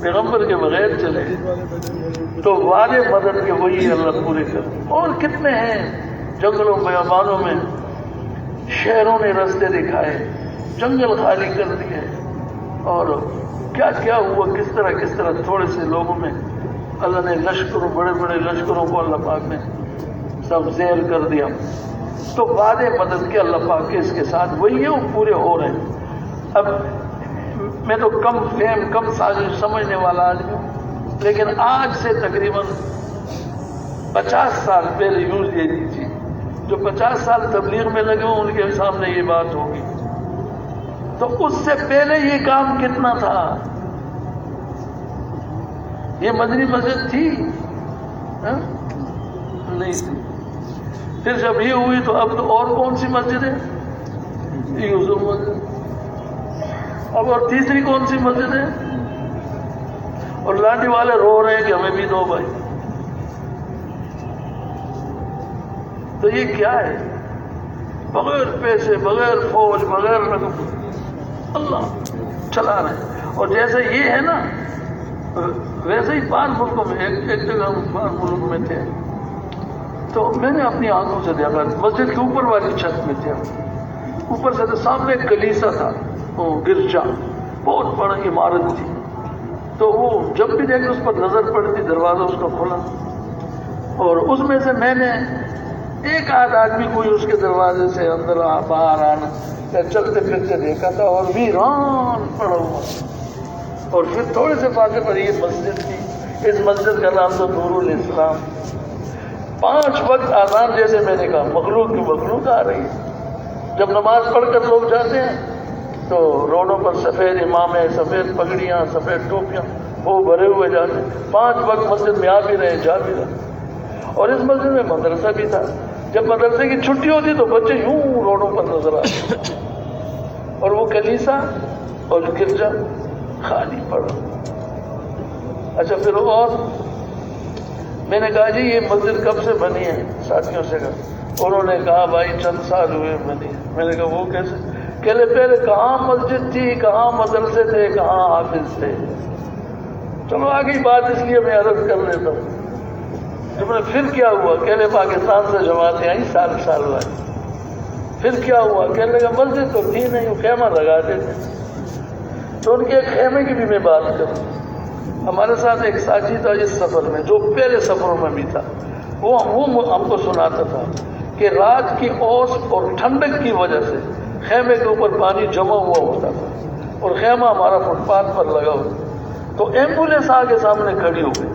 پیغمبر کے بغیر چلے تو وعدے مدد کے وہی اللہ پورے کر۔ اور کتنے ہیں جنگلوں بیابانوں میں شہروں نے راستے دکھائے، جنگل خالی کر دیے، اور کیا کیا ہوا، کس طرح تھوڑے سے لوگوں میں اللہ نے لشکروں، بڑے بڑے لشکروں کو اللہ پاک نے سب زیر کر دیا۔ تو وعدے مدد کے اللہ پاک کے اس کے ساتھ وہی ہے، وہ پورے ہو رہے ہیں۔ اب میں تو کم فہم کم سازش سمجھنے والا آدمی ہوں، لیکن آج سے تقریباً 50 سال پہلے یوں دے دیجیے، جو 50 سال تبلیغ میں لگے ہوں ان کے سامنے یہ بات ہوگی، تو اس سے پہلے یہ کام کتنا تھا؟ یہ مدنی مسجد تھی؟ نہیں تھی۔ پھر جب یہ ہوئی تو اب تو اور کون سی مسجد ہے؟ یوسف مسجد۔ اب اور تیسری کون سی مسجد ہے؟ اور لاٹھی والے رو رہے ہیں کہ ہمیں بھی دو بھائی۔ تو یہ کیا ہے؟ بغیر پیسے، بغیر فوج، بغیر رقم، اللہ چلا رہے ہیں۔ اور جیسے یہ ہے نا، ویسے ہی پار ملکوں میں ایک جگہ پار ملک میں تھے، تو میں نے اپنی آنکھوں سے دیکھا، مسجد کے اوپر والی چھت میں تھے، اوپر سے سامنے ایک کلیسا تھا، وہ گرجا بہت بڑا عمارت تھی، تو وہ جب بھی دیکھ اس پر نظر پڑتی دروازہ اس کا کھلا، اور اس میں سے میں نے ایک آدھ آدمی کوئی اس کے دروازے سے اندر باہر آنا چلتے پھرتے دیکھا تھا، اور ویران پڑا ہوا۔ اور پھر تھوڑے سے فاصلے پر یہ مسجد تھی، اس مسجد کا نام تو نور الاسلام۔ 5 وقت آزان، جیسے میں نے کہا مخلوق کی مخلوق آ رہی ہے۔ جب نماز پڑھ کر لوگ جاتے ہیں تو روڈوں پر سفید امامیں، سفید پگڑیاں، سفید ٹوپیاں وہ بھرے ہوئے جاتے ہیں۔ 5 وقت مسجد میں آ بھی رہے، جا بھی رہے۔ اور اس مسجد میں مدرسہ بھی تھا، جب مدرسے کی چھٹی ہوتی تو بچے یوں روڈوں پر نظر آتے، اور وہ کلیسا اور گرجا خالی پڑا۔ اچھا پھر اور میں نے کہا جی یہ مسجد کب سے بنی ہے؟ ساتھیوں سے کہا، انہوں نے کہا بھائی چند سال ہوئے بنی ہے۔ میں نے کہا وہ کیسے؟ کہ پہلے کہاں مسجد تھی، کہاں مدرسے تھے، کہاں حافظ تھے؟ چلو آگے بات اس لیے میں عرض کر لیتا ہوں۔ پھر کیا ہوا؟ کہنے پاکستان سے جماعتیں آئیں سال بعد۔ پھر کیا ہوا؟ کہنے لگا مسجد تو تھی نہیں، وہ خیمہ لگاتے تھے۔ تو ان کے ایک خیمے کی بھی میں بات کروں۔ ہمارے ساتھ ایک ساتھی تھا اس سفر میں، جو پہلے سفروں میں بھی تھا، وہ ہم کو سناتا تھا کہ رات کی اوس اور ٹھنڈک کی وجہ سے خیمے کے اوپر پانی جمع ہوا ہوتا تھا، اور خیمہ ہمارا فٹ پاتھ پر لگا ہوا، تو ایمبولینس آگے سامنے کھڑی ہو گئی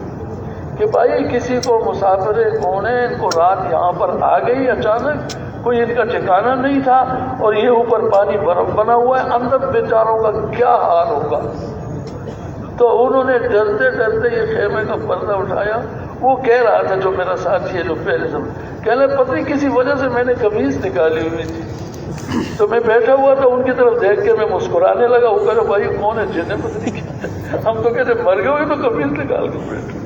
کہ بھائی کسی کو مسافر کون ہے، ان کو رات یہاں پر آ گئی اچانک، کوئی ان کا ٹھکانہ نہیں تھا، اور یہ اوپر پانی برف بنا ہوا ہے، اندر بیچاروں کا کیا حال ہوگا۔ تو انہوں نے ڈرتے ڈرتے یہ خیمے کا پردہ اٹھایا وہ کہہ رہا تھا جو میرا ساتھی ہے جو پہلے سے کہنے پتہ نہیں کسی وجہ سے میں نے قمیص نکالی ہوئی تھی تو میں بیٹھا ہوا تھا ان کی طرف دیکھ کے میں مسکرانے لگا. وہ کہہ رہا بھائی کون ہے جن ہے پتہ نہیں کیا. ہم تو کہتے مر گئے ہوئے تو قمیص نکال کے بیٹھے.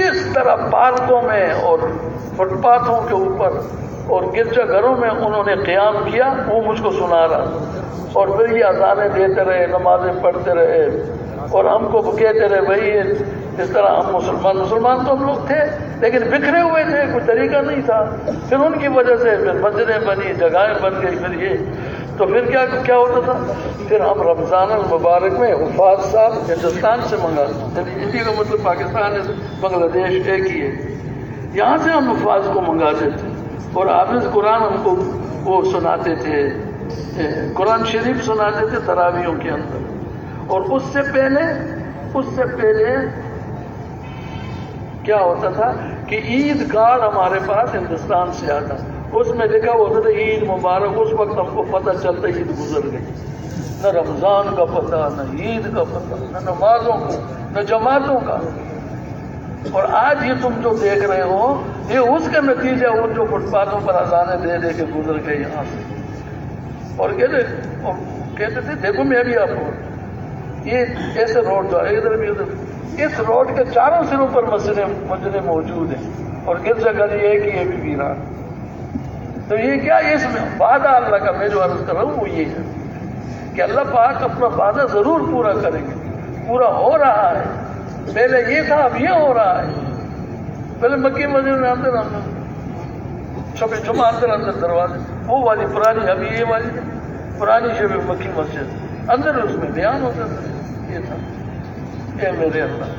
اس طرح پارکوں میں اور فٹ پاتھوں کے اوپر اور گرجا گھروں میں انہوں نے قیام کیا. وہ مجھ کو سنا رہا اور پھر یہ اذانیں دیتے رہے, نمازیں پڑھتے رہے اور ہم کو کہتے رہے بھائی اس طرح ہم مسلمان تو ہم لوگ تھے لیکن بکھرے ہوئے تھے, کوئی طریقہ نہیں تھا. پھر ان کی وجہ سے پھر مسجدیں بنی, جگہیں بن گئی. پھر یہ تو پھر کیا ہوتا تھا, پھر ہم رمضان المبارک میں حفاظ صاحب ہندوستان سے منگا, انڈیا کا مطلب پاکستان بنگلہ دیش ایک ہی ہے, یہاں سے ہم حفاظ کو منگاتے تھے اور حافظ قرآن ہم کو وہ سناتے تھے, قرآن شریف سناتے تھے تراویحوں کے اندر. اور اس سے پہلے کیا ہوتا تھا کہ عید کارڈ ہمارے پاس ہندوستان سے آتا, اس میں لکھا ہوتا تھا عید مبارک. اس وقت ہم کو پتہ چلتا عید گزر گئی. نہ رمضان کا پتہ, نہ عید کا پتہ, نہ نمازوں کا, نہ جماعتوں کا. اور آج یہ تم جو دیکھ رہے ہو یہ اس کا نتیجہ ان جو فٹ پاتھوں پر اذانیں دے دے کے گزر گئے یہاں سے. اور کہتے تھے دیکھو میں بھی آپ کو یہ ایسے روڈ جو ہے ادھر بھی ادھر, اس روڈ کے چاروں سروں پر مسجدیں موجود ہیں اور گرجا گھر یہ کہ یہ بھی ویران. تو یہ کیا اس میں وعدہ اللہ کا میں جو عرض کر رہا ہوں وہ یہ ہے کہ اللہ پاک اپنا وعدہ ضرور پورا کریں گے. پورا ہو رہا ہے, پہلے یہ تھا اب یہ ہو رہا ہے. پہلے مکی مسجد میں اندر شب جمعہ اندر دروازے وہ والی پرانی, ابھی یہ والی پرانی شب مکی مسجد اندر اس میں بیان ہوتا تھا. یہ تھا اے میرے اللہ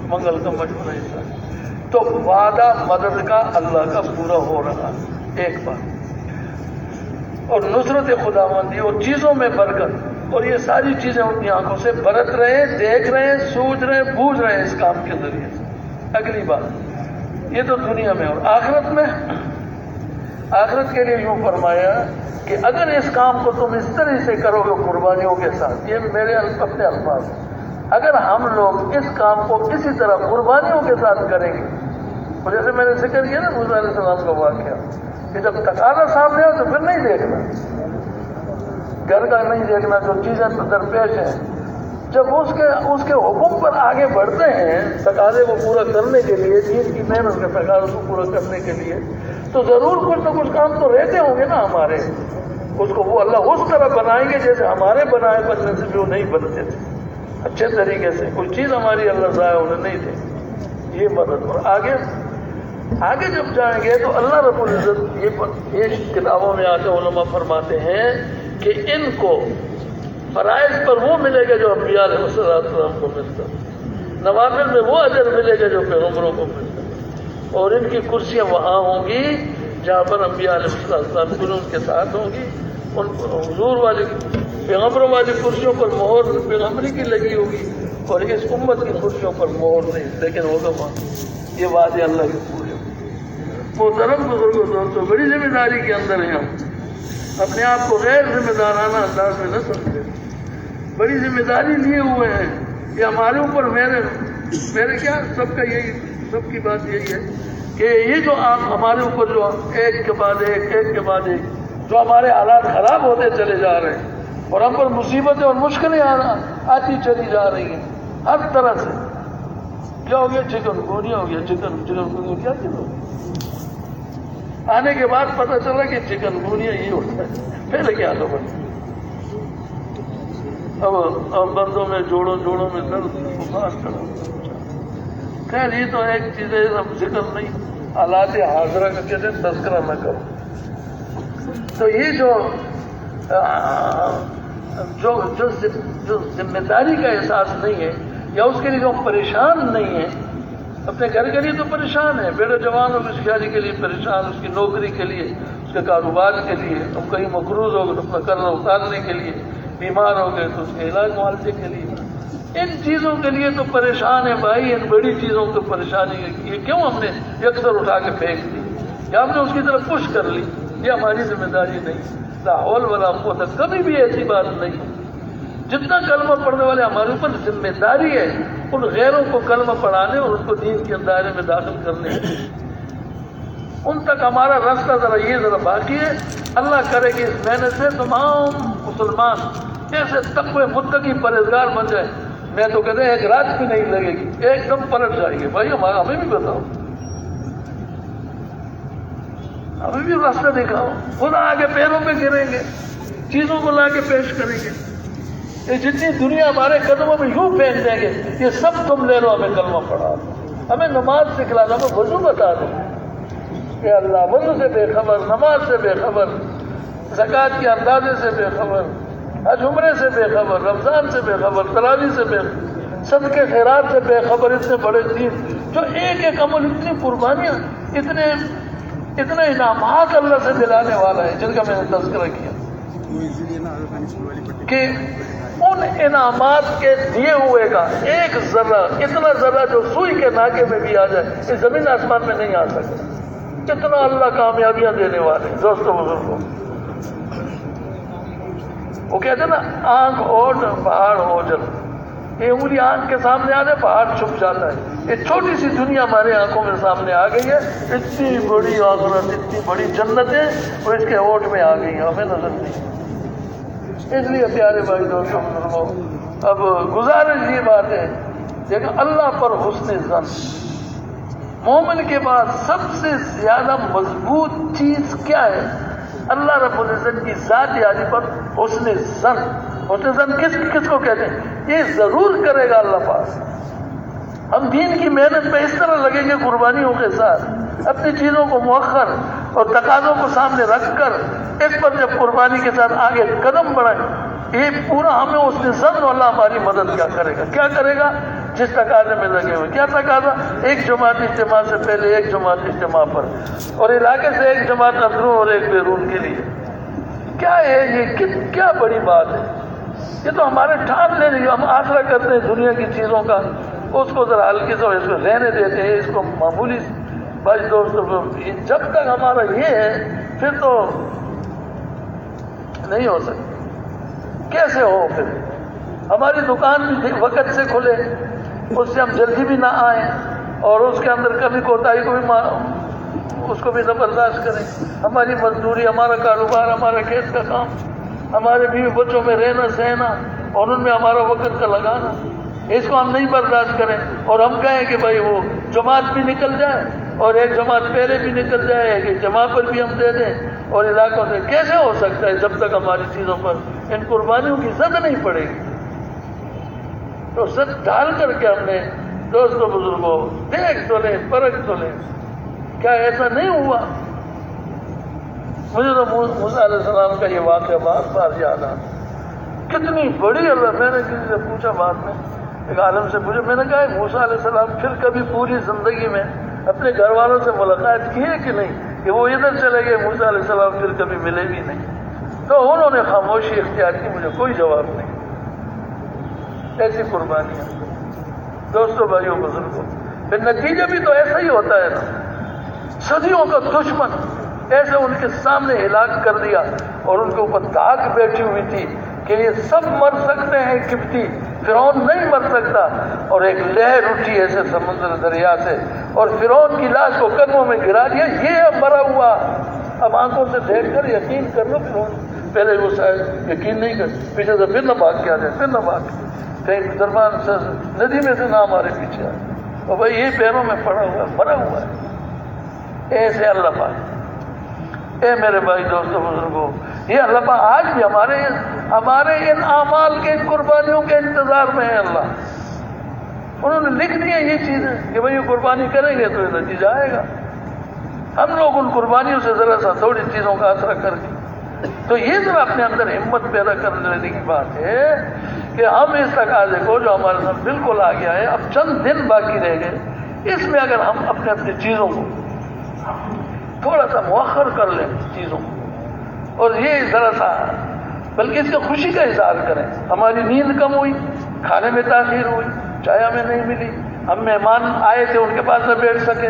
منگل کا مجموعہ یہ تھا. تو وعدہ مدد کا اللہ کا پورا ہو رہا ایک بات, اور نصرت خداوندی اور چیزوں میں برکت, اور یہ ساری چیزیں اپنی آنکھوں سے برت رہے, دیکھ رہے, سوچ رہے, بوجھ رہے اس کام کے ذریعے سے. اگلی بات یہ تو دنیا میں, اور آخرت میں, آخرت کے لیے یوں فرمایا کہ اگر اس کام کو تم اس طرح سے کرو گے قربانیوں کے ساتھ, یہ میرے اپنے الفاظ ہیں, اگر ہم لوگ اس کام کو اسی طرح قربانیوں کے ساتھ کریں گے, اور جیسے میں نے ذکر کیا نا موسیٰ علیہ السلام کا واقعہ کہ جب تقاضا سامنے ہو تو پھر نہیں دیکھنا, گھر کا نہیں دیکھنا, جو چیزیں درپیش ہیں. جب اس کے حکم پر آگے بڑھتے ہیں تقاضے کو پورا کرنے کے لیے, دین کی محنت کے تقاضے کو پورا کرنے کے لیے, تو ضرور کچھ نہ کچھ کام تو رہتے ہوں گے نا ہمارے. اس کو وہ اللہ اس طرح بنائیں گے جیسے ہمارے بنائے بننے سے جو نہیں بنتے تھے, اچھے طریقے سے. کوئی چیز ہماری اللہ ضائع ہونے نہیں دے. یہ مدد. اور آگے جب جائیں گے تو اللہ رب العزت یہ کتابوں میں آتے علماء فرماتے ہیں کہ ان کو فرائض پر وہ ملے گا جو انبیاء علیہ السلام کو ملتا, نوافل میں وہ اجر ملے گا جو پیغمبروں کو ملتا, اور ان کی کرسیاں وہاں ہوں گی جہاں پر انبیاء علیہ السلام کی ان کے ساتھ ہوں گی. ان حضور والی پیغمبروں والی کرسیوں پر مہر پیغمبری کی لگی ہوگی اور اس امت کی کرسیوں پر مہر نہیں, لیکن ہوگا وہاں. یہ وعدے اللہ کے پورے. محترم بزرگوں دوستوں, بڑی ذمہ داری کے اندر ہیں ہم, اپنے آپ کو غیر ذمہ دارانہ انداز میں نہ سمجھیں. بڑی ذمہ داری لیے ہوئے ہیں یہ ہمارے اوپر. میرے کیا سب کا یہی, سب کی بات یہی ہے کہ یہ جو ہمارے اوپر جو ایک کے بعد ایک جو ہمارے حالات خراب ہوتے چلے جا رہے ہیں اور ہم پر مصیبتیں اور مشکلیں آتی چلی جا رہی ہیں ہر طرح سے. کیا ہو گیا, چکن گونیا ہو گیا, چکن گونیا کیا چیز ہو گیا. آنے کے بعد پتہ چلا کہ چکن گونیا یہ ہوتا ہے, پہلے کیا تھا بس. اب بندوں میں جوڑوں میں درد, بخار چڑھا. خیر یہ تو ایک چیز ہے, اب ذکر نہیں, حالات حاضرہ کا کہتے ہیں تذکرہ نہ کرو. تو یہ جو ذمہ داری کا احساس نہیں ہے یا اس کے لیے جو پریشان نہیں ہے, اپنے گھر کے لیے تو پریشان ہے, بیٹا جوان ہو اس کی شادی کے لیے پریشان, اس کی نوکری کے لیے, اس کے کاروبار کے لیے, تم کہیں مقروض ہو گئے تو اپنا قرض اتارنے کے لیے, بیمار ہو گئے تو اس کے علاج معالجے کے لیے. ان چیزوں کے لیے تو پریشان ہے بھائی. ان بڑی چیزوں کی پریشانی ہے یہ کیوں ہم نے یکسر اٹھا کے پھینک دی یا ہم نے اس کی طرف پش کر لی. یہ ہماری ذمہ داری نہیں. لا حول ولا قوت, کبھی بھی ایسی بات نہیں. جتنا کلمہ پڑھنے والے ہمارے اوپر ذمہ داری ہے ان غیروں کو کلمہ پڑھانے اور اس کو دین کے دائرے میں داخل کرنے ان تک ہمارا راستہ ذرا باقی ہے. اللہ کرے کہ اس محنت سے تمام مسلمان ایسے تقوی متقی پرہیزگار بن جائے. میں تو کہتے ہیں ایک رات بھی نہیں لگے گی, ایک دم پلٹ جائیں گے. بھائی ہمیں بھی بتاؤ, ہمیں بھی راستہ دکھاؤ. خود آگے پیروں پہ گریں گے, چیزوں کو لا کے پیش کریں گے. یہ جتنی دنیا ہمارے قدموں میں یوں پھینک دیں گے, یہ سب تم لے لو, ہمیں کلمہ پڑھا دو, ہمیں نماز سکھلا دو, ہمیں وضو بتا دو. کہ اللہ وضو سے بے خبر, نماز سے بے خبر, زکوٰۃ کے اندازے سے بے خبر, حج عمرے سے بے خبر, رمضان سے بے خبر, تراویح سے بے خبر, صدقے خیرات سے بے خبر. اتنے بڑے دین جو ایک ایک عمل, اتنی قربانیاں, اتنے انعامات اللہ سے دلانے والا ہے جن کا میں نے تذکرہ کیا, کہ ان انعامات کے دیے ہوئے کا ایک ذرہ, اتنا ذرہ جو سوئی کے ناکے میں بھی آ جائے, اس زمین آسمان میں نہیں آ سکتا. کتنا اللہ کامیابیاں دینے والے. دوستوں بزرگوں, وہ کہتے ہیں نا آنکھ اوٹ پہاڑ اوجل. یہ انگلی آنکھ کے سامنے آ جائے پہاڑ چھپ جاتا ہے. یہ چھوٹی سی دنیا ہمارے آنکھوں میں سامنے آ گئی ہے. اتنی بڑی آخرت, اتنی بڑی جنتیں اور اس کے اوٹ میں آ گئی ہیں, ہمیں نظر نہیں. اس لیے پیارے بھائی دوستوں بزرگوں, اب گزارش یہ بات ہے, دیکھو اللہ پر حسن ظن, مومن کے بعد سب سے زیادہ مضبوط چیز کیا ہے؟ اللہ رب العزت کی ذات عالی پر حسن ظن. حسن ظن کس کو کہتے ہیں؟ یہ ضرور کرے گا اللہ پاک. ہم دین کی محنت میں اس طرح لگیں گے قربانیوں کے ساتھ, اپنی چیزوں کو مؤخر اور تقاضوں کو سامنے رکھ کر اس پر جب قربانی کے ساتھ آگے قدم بڑھائیں, یہ پورا ہمیں اس نے ظن اللہ ہماری مدد کیا کرے گا. کیا کرے گا؟ جس تقاضے میں لگے ہوئے. کیا تقاضا؟ ایک جماعت اجتماع سے پہلے ایک جماعت اجتماع پر, اور علاقے سے ایک جماعت اندرون اور ایک بیرون کے لیے. کیا ہے یہ؟ کیا بڑی بات ہے. یہ تو ہمارے ٹھان لے رہی, ہم آسرا کرتے ہیں دنیا کی چیزوں کا, اس کو ذرا ہلکی سے اس کو رہنے دیتے ہیں, اس کو معمولی. بھائی دوستوں, جب تک ہمارا یہ ہے پھر تو نہیں ہو سکتا. کیسے ہو پھر؟ ہماری دکان بھی وقت سے کھلے, اس سے ہم جلدی بھی نہ آئیں, اور اس کے اندر کبھی کوتاہی کو بھی اس کو بھی نہ برداشت کریں. ہماری مزدوری, ہمارا کاروبار, ہمارا کھیت کا کام, ہمارے بیوی بچوں میں رہنا سہنا اور ان میں ہمارا وقت کا لگانا, اس کو ہم نہیں برداشت کریں. اور ہم کہیں کہ بھائی وہ جماعت بھی نکل جائے اور ایک جماعت پہلے بھی نکل جائے, ایک جماعت پر بھی ہم دے دیں, اور علاقوں سے. کیسے ہو سکتا ہے جب تک ہماری چیزوں پر ان قربانیوں کی زد نہیں پڑے گی؟ تو زد ڈال کر کے ہم نے دوستوں بزرگوں دیکھ تو لیں, پرکھ تو لیں. کیا ایسا نہیں ہوا؟ مجھے تو موسیٰ علیہ السلام کا یہ واقعہ بار بار یاد آتا. کتنی بڑی اللہ. میں نے کسی سے پوچھا بعد میں, ایک عالم سے پوچھا, میں نے کہا موسیٰ علیہ السلام پھر کبھی پوری زندگی میں اپنے گھر والوں سے ملاقات کی ہے کہ نہیں, کہ وہ ادھر چلے گئے, موسیٰ علیہ السلام پھر کبھی ملے بھی نہیں. تو انہوں نے خاموشی اختیار کی, مجھے کوئی جواب نہیں. ایسی قربانیاں دوستوں بھائیوں بزرگوں. پھر نتیجہ بھی تو ایسا ہی ہوتا ہے نا. صدیوں کا دشمن ایسے ان کے سامنے ہلاک کر دیا, اور ان کے اوپر داغ بیٹھی ہوئی تھی کہ یہ سب مر سکتے ہیں قبطی, فرعون نہیں مر سکتا. اور ایک لہر اٹھی ایسے سمندر دریا سے, اور فرعون کی لاش کو قدموں میں گرا دیا. یہ اب مرا ہوا. اب آنکھوں سے دیکھ کر یقین کر لو. فرعون پہلے وہ شاید یقین نہیں کر, پیچھے سے پھر نہ بھاگ کے آ جائے, پھر نہ بھاگ کے کہیں دربان سے ندی میں سے نہ ہمارے پیچھے آئے, اور بھائی یہ پیروں میں پڑا ہوا ہے, مرا ہوا ہے. ایسے اللہ پاک. اے میرے بھائی دوستوں بزرگوں, یہ اللہ پاک آج بھی ہمارے ان اعمال کے قربانیوں کے انتظار میں ہے. اللہ انہوں نے لکھ دیا یہ چیزیں کہ بھائی یہ قربانی کریں گے تو یہ نتیجہ آئے گا. ہم لوگ ان قربانیوں سے ذرا سا تھوڑی چیزوں کا اثر کر کے, تو یہ ذرا اپنے اندر ہمت پیدا کر لینے کی بات ہے کہ ہم اس تقاضے کو جو ہمارے ساتھ بالکل آ گیا ہے, اب چند دن باقی رہ گئے, اس میں اگر ہم اپنی چیزوں کو تھوڑا سا مؤخر کر لیں چیزوں کو, اور یہ ذرا سا بلکہ اس کی خوشی کا اظہار کریں. ہماری نیند کم ہوئی, کھانے میں تاخیر ہوئی, چائے ہمیں نہیں ملی, ہم مہمان آئے تھے ان کے پاس نہ بیٹھ سکے,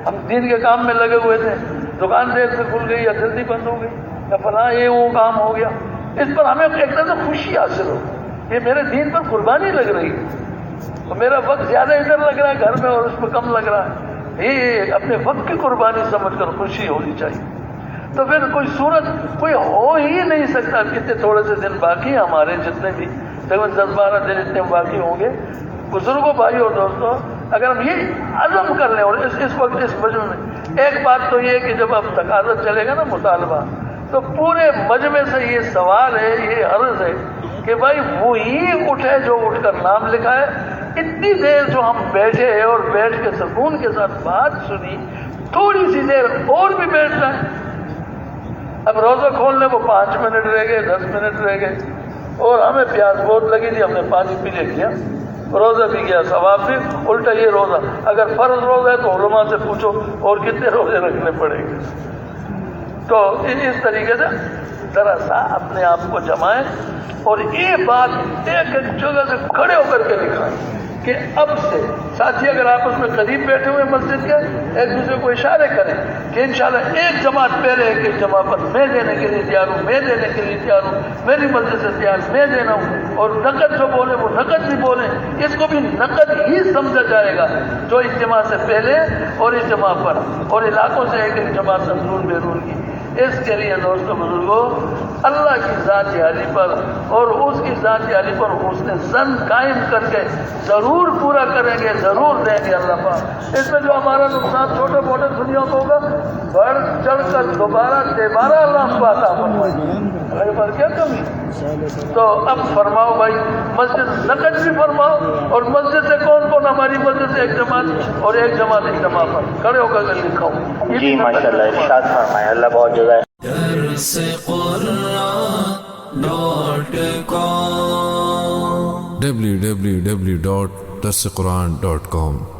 ہم دین کے کام میں لگے ہوئے تھے, دکان دیر سے کھل گئی یا جلدی بند ہو گئی, یا فلاں یہ وہ کام ہو گیا. اس پر ہمیں ایک طرح سے خوشی حاصل ہو, یہ میرے دین پر قربانی لگ رہی ہے. تو میرا وقت زیادہ ادھر لگ رہا ہے گھر میں اور اس میں کم لگ رہا ہے، یہ اپنے وقت کی قربانی سمجھ کر خوشی ہونی چاہیے۔ تو پھر کوئی صورت کوئی ہو ہی نہیں سکتا، کتنے تھوڑے سے دن باقی ہیں ہمارے، جتنے بھی تقریباً 10-12 دن اتنے باقی ہوں گے۔ بزرگوں، بھائی اور دوستوں، اگر ہم یہ عزم کر لیں، اور اس وقت اس مجمع میں ایک بات تو یہ ہے کہ جب اب تقاضا چلے گا نا مطالبہ، تو پورے مجمع سے یہ سوال ہے، یہ عرض ہے کہ بھائی وہی اٹھے جو اٹھ کر نام لکھا ہے۔ اتنی دیر جو ہم بیٹھے ہیں اور بیٹھ کے سکون کے ساتھ بات سنی، تھوڑی سی دیر اور بھی بیٹھنا ہے۔ اب روزہ کھولنے کو 5 منٹ رہ گئے، 10 منٹ رہ گئے، اور ہمیں پیاس بہت لگی تھی، ہم نے پانی پی لیا، روزہ بھی گیا، ثواب بھی۔ الٹا یہ روزہ اگر فرض روزہ ہے تو علماء سے پوچھو اور کتنے روزے رکھنے پڑیں گے۔ تو اس طریقے سے ذرا سا اپنے آپ کو جمائیں اور یہ بات ایک ایک جگہ سے کھڑے ہو کر کے دکھائیں کہ اب سے ساتھی اگر آپس میں قریب بیٹھے ہوئے مسجد کے، ایک دوسرے کو اشارے کریں کہ انشاءاللہ ایک جماعت پہلے ایک جماعت پر میں دینے کے لیے تیار ہوں، میں دینے کے لیے تیار ہوں، میری مسجد سے تیار میں دینا ہوں، اور نقد جو بولے وہ نقد بھی بولیں، اس کو بھی نقد ہی سمجھا جائے گا جو اجتماع سے پہلے اور اجتماع پر اور علاقوں سے ایک ایک جماعت اندرون بیرون کی۔ اس کے لیے دوستوں بزرگوں، اللہ کی ذات عالی پر اور اس کی ذات عالی پر حسن ظن قائم کر کے ضرور پورا کریں گے، ضرور دیں گے اللہ پاک۔ اس میں جو ہمارا نقصان چھوٹے موٹے دنیا کو ہوگا، بڑھ چڑھ کر دوبارہ اللہ پاک عطا فرمائے، اللہ پر کیا کمی۔ تو اب فرماؤ بھائی، مسجد نقد بھی فرماؤ، اور مسجد سے کون کون ہماری مسجد سے ایک جماعت اور ایک جماعت اجتماع پر کھڑے ہو کر لکھاؤ۔ جی ماشاءاللہ، ارشاد فرمائے، اللہ بہت جزائے۔ www.darsequran.com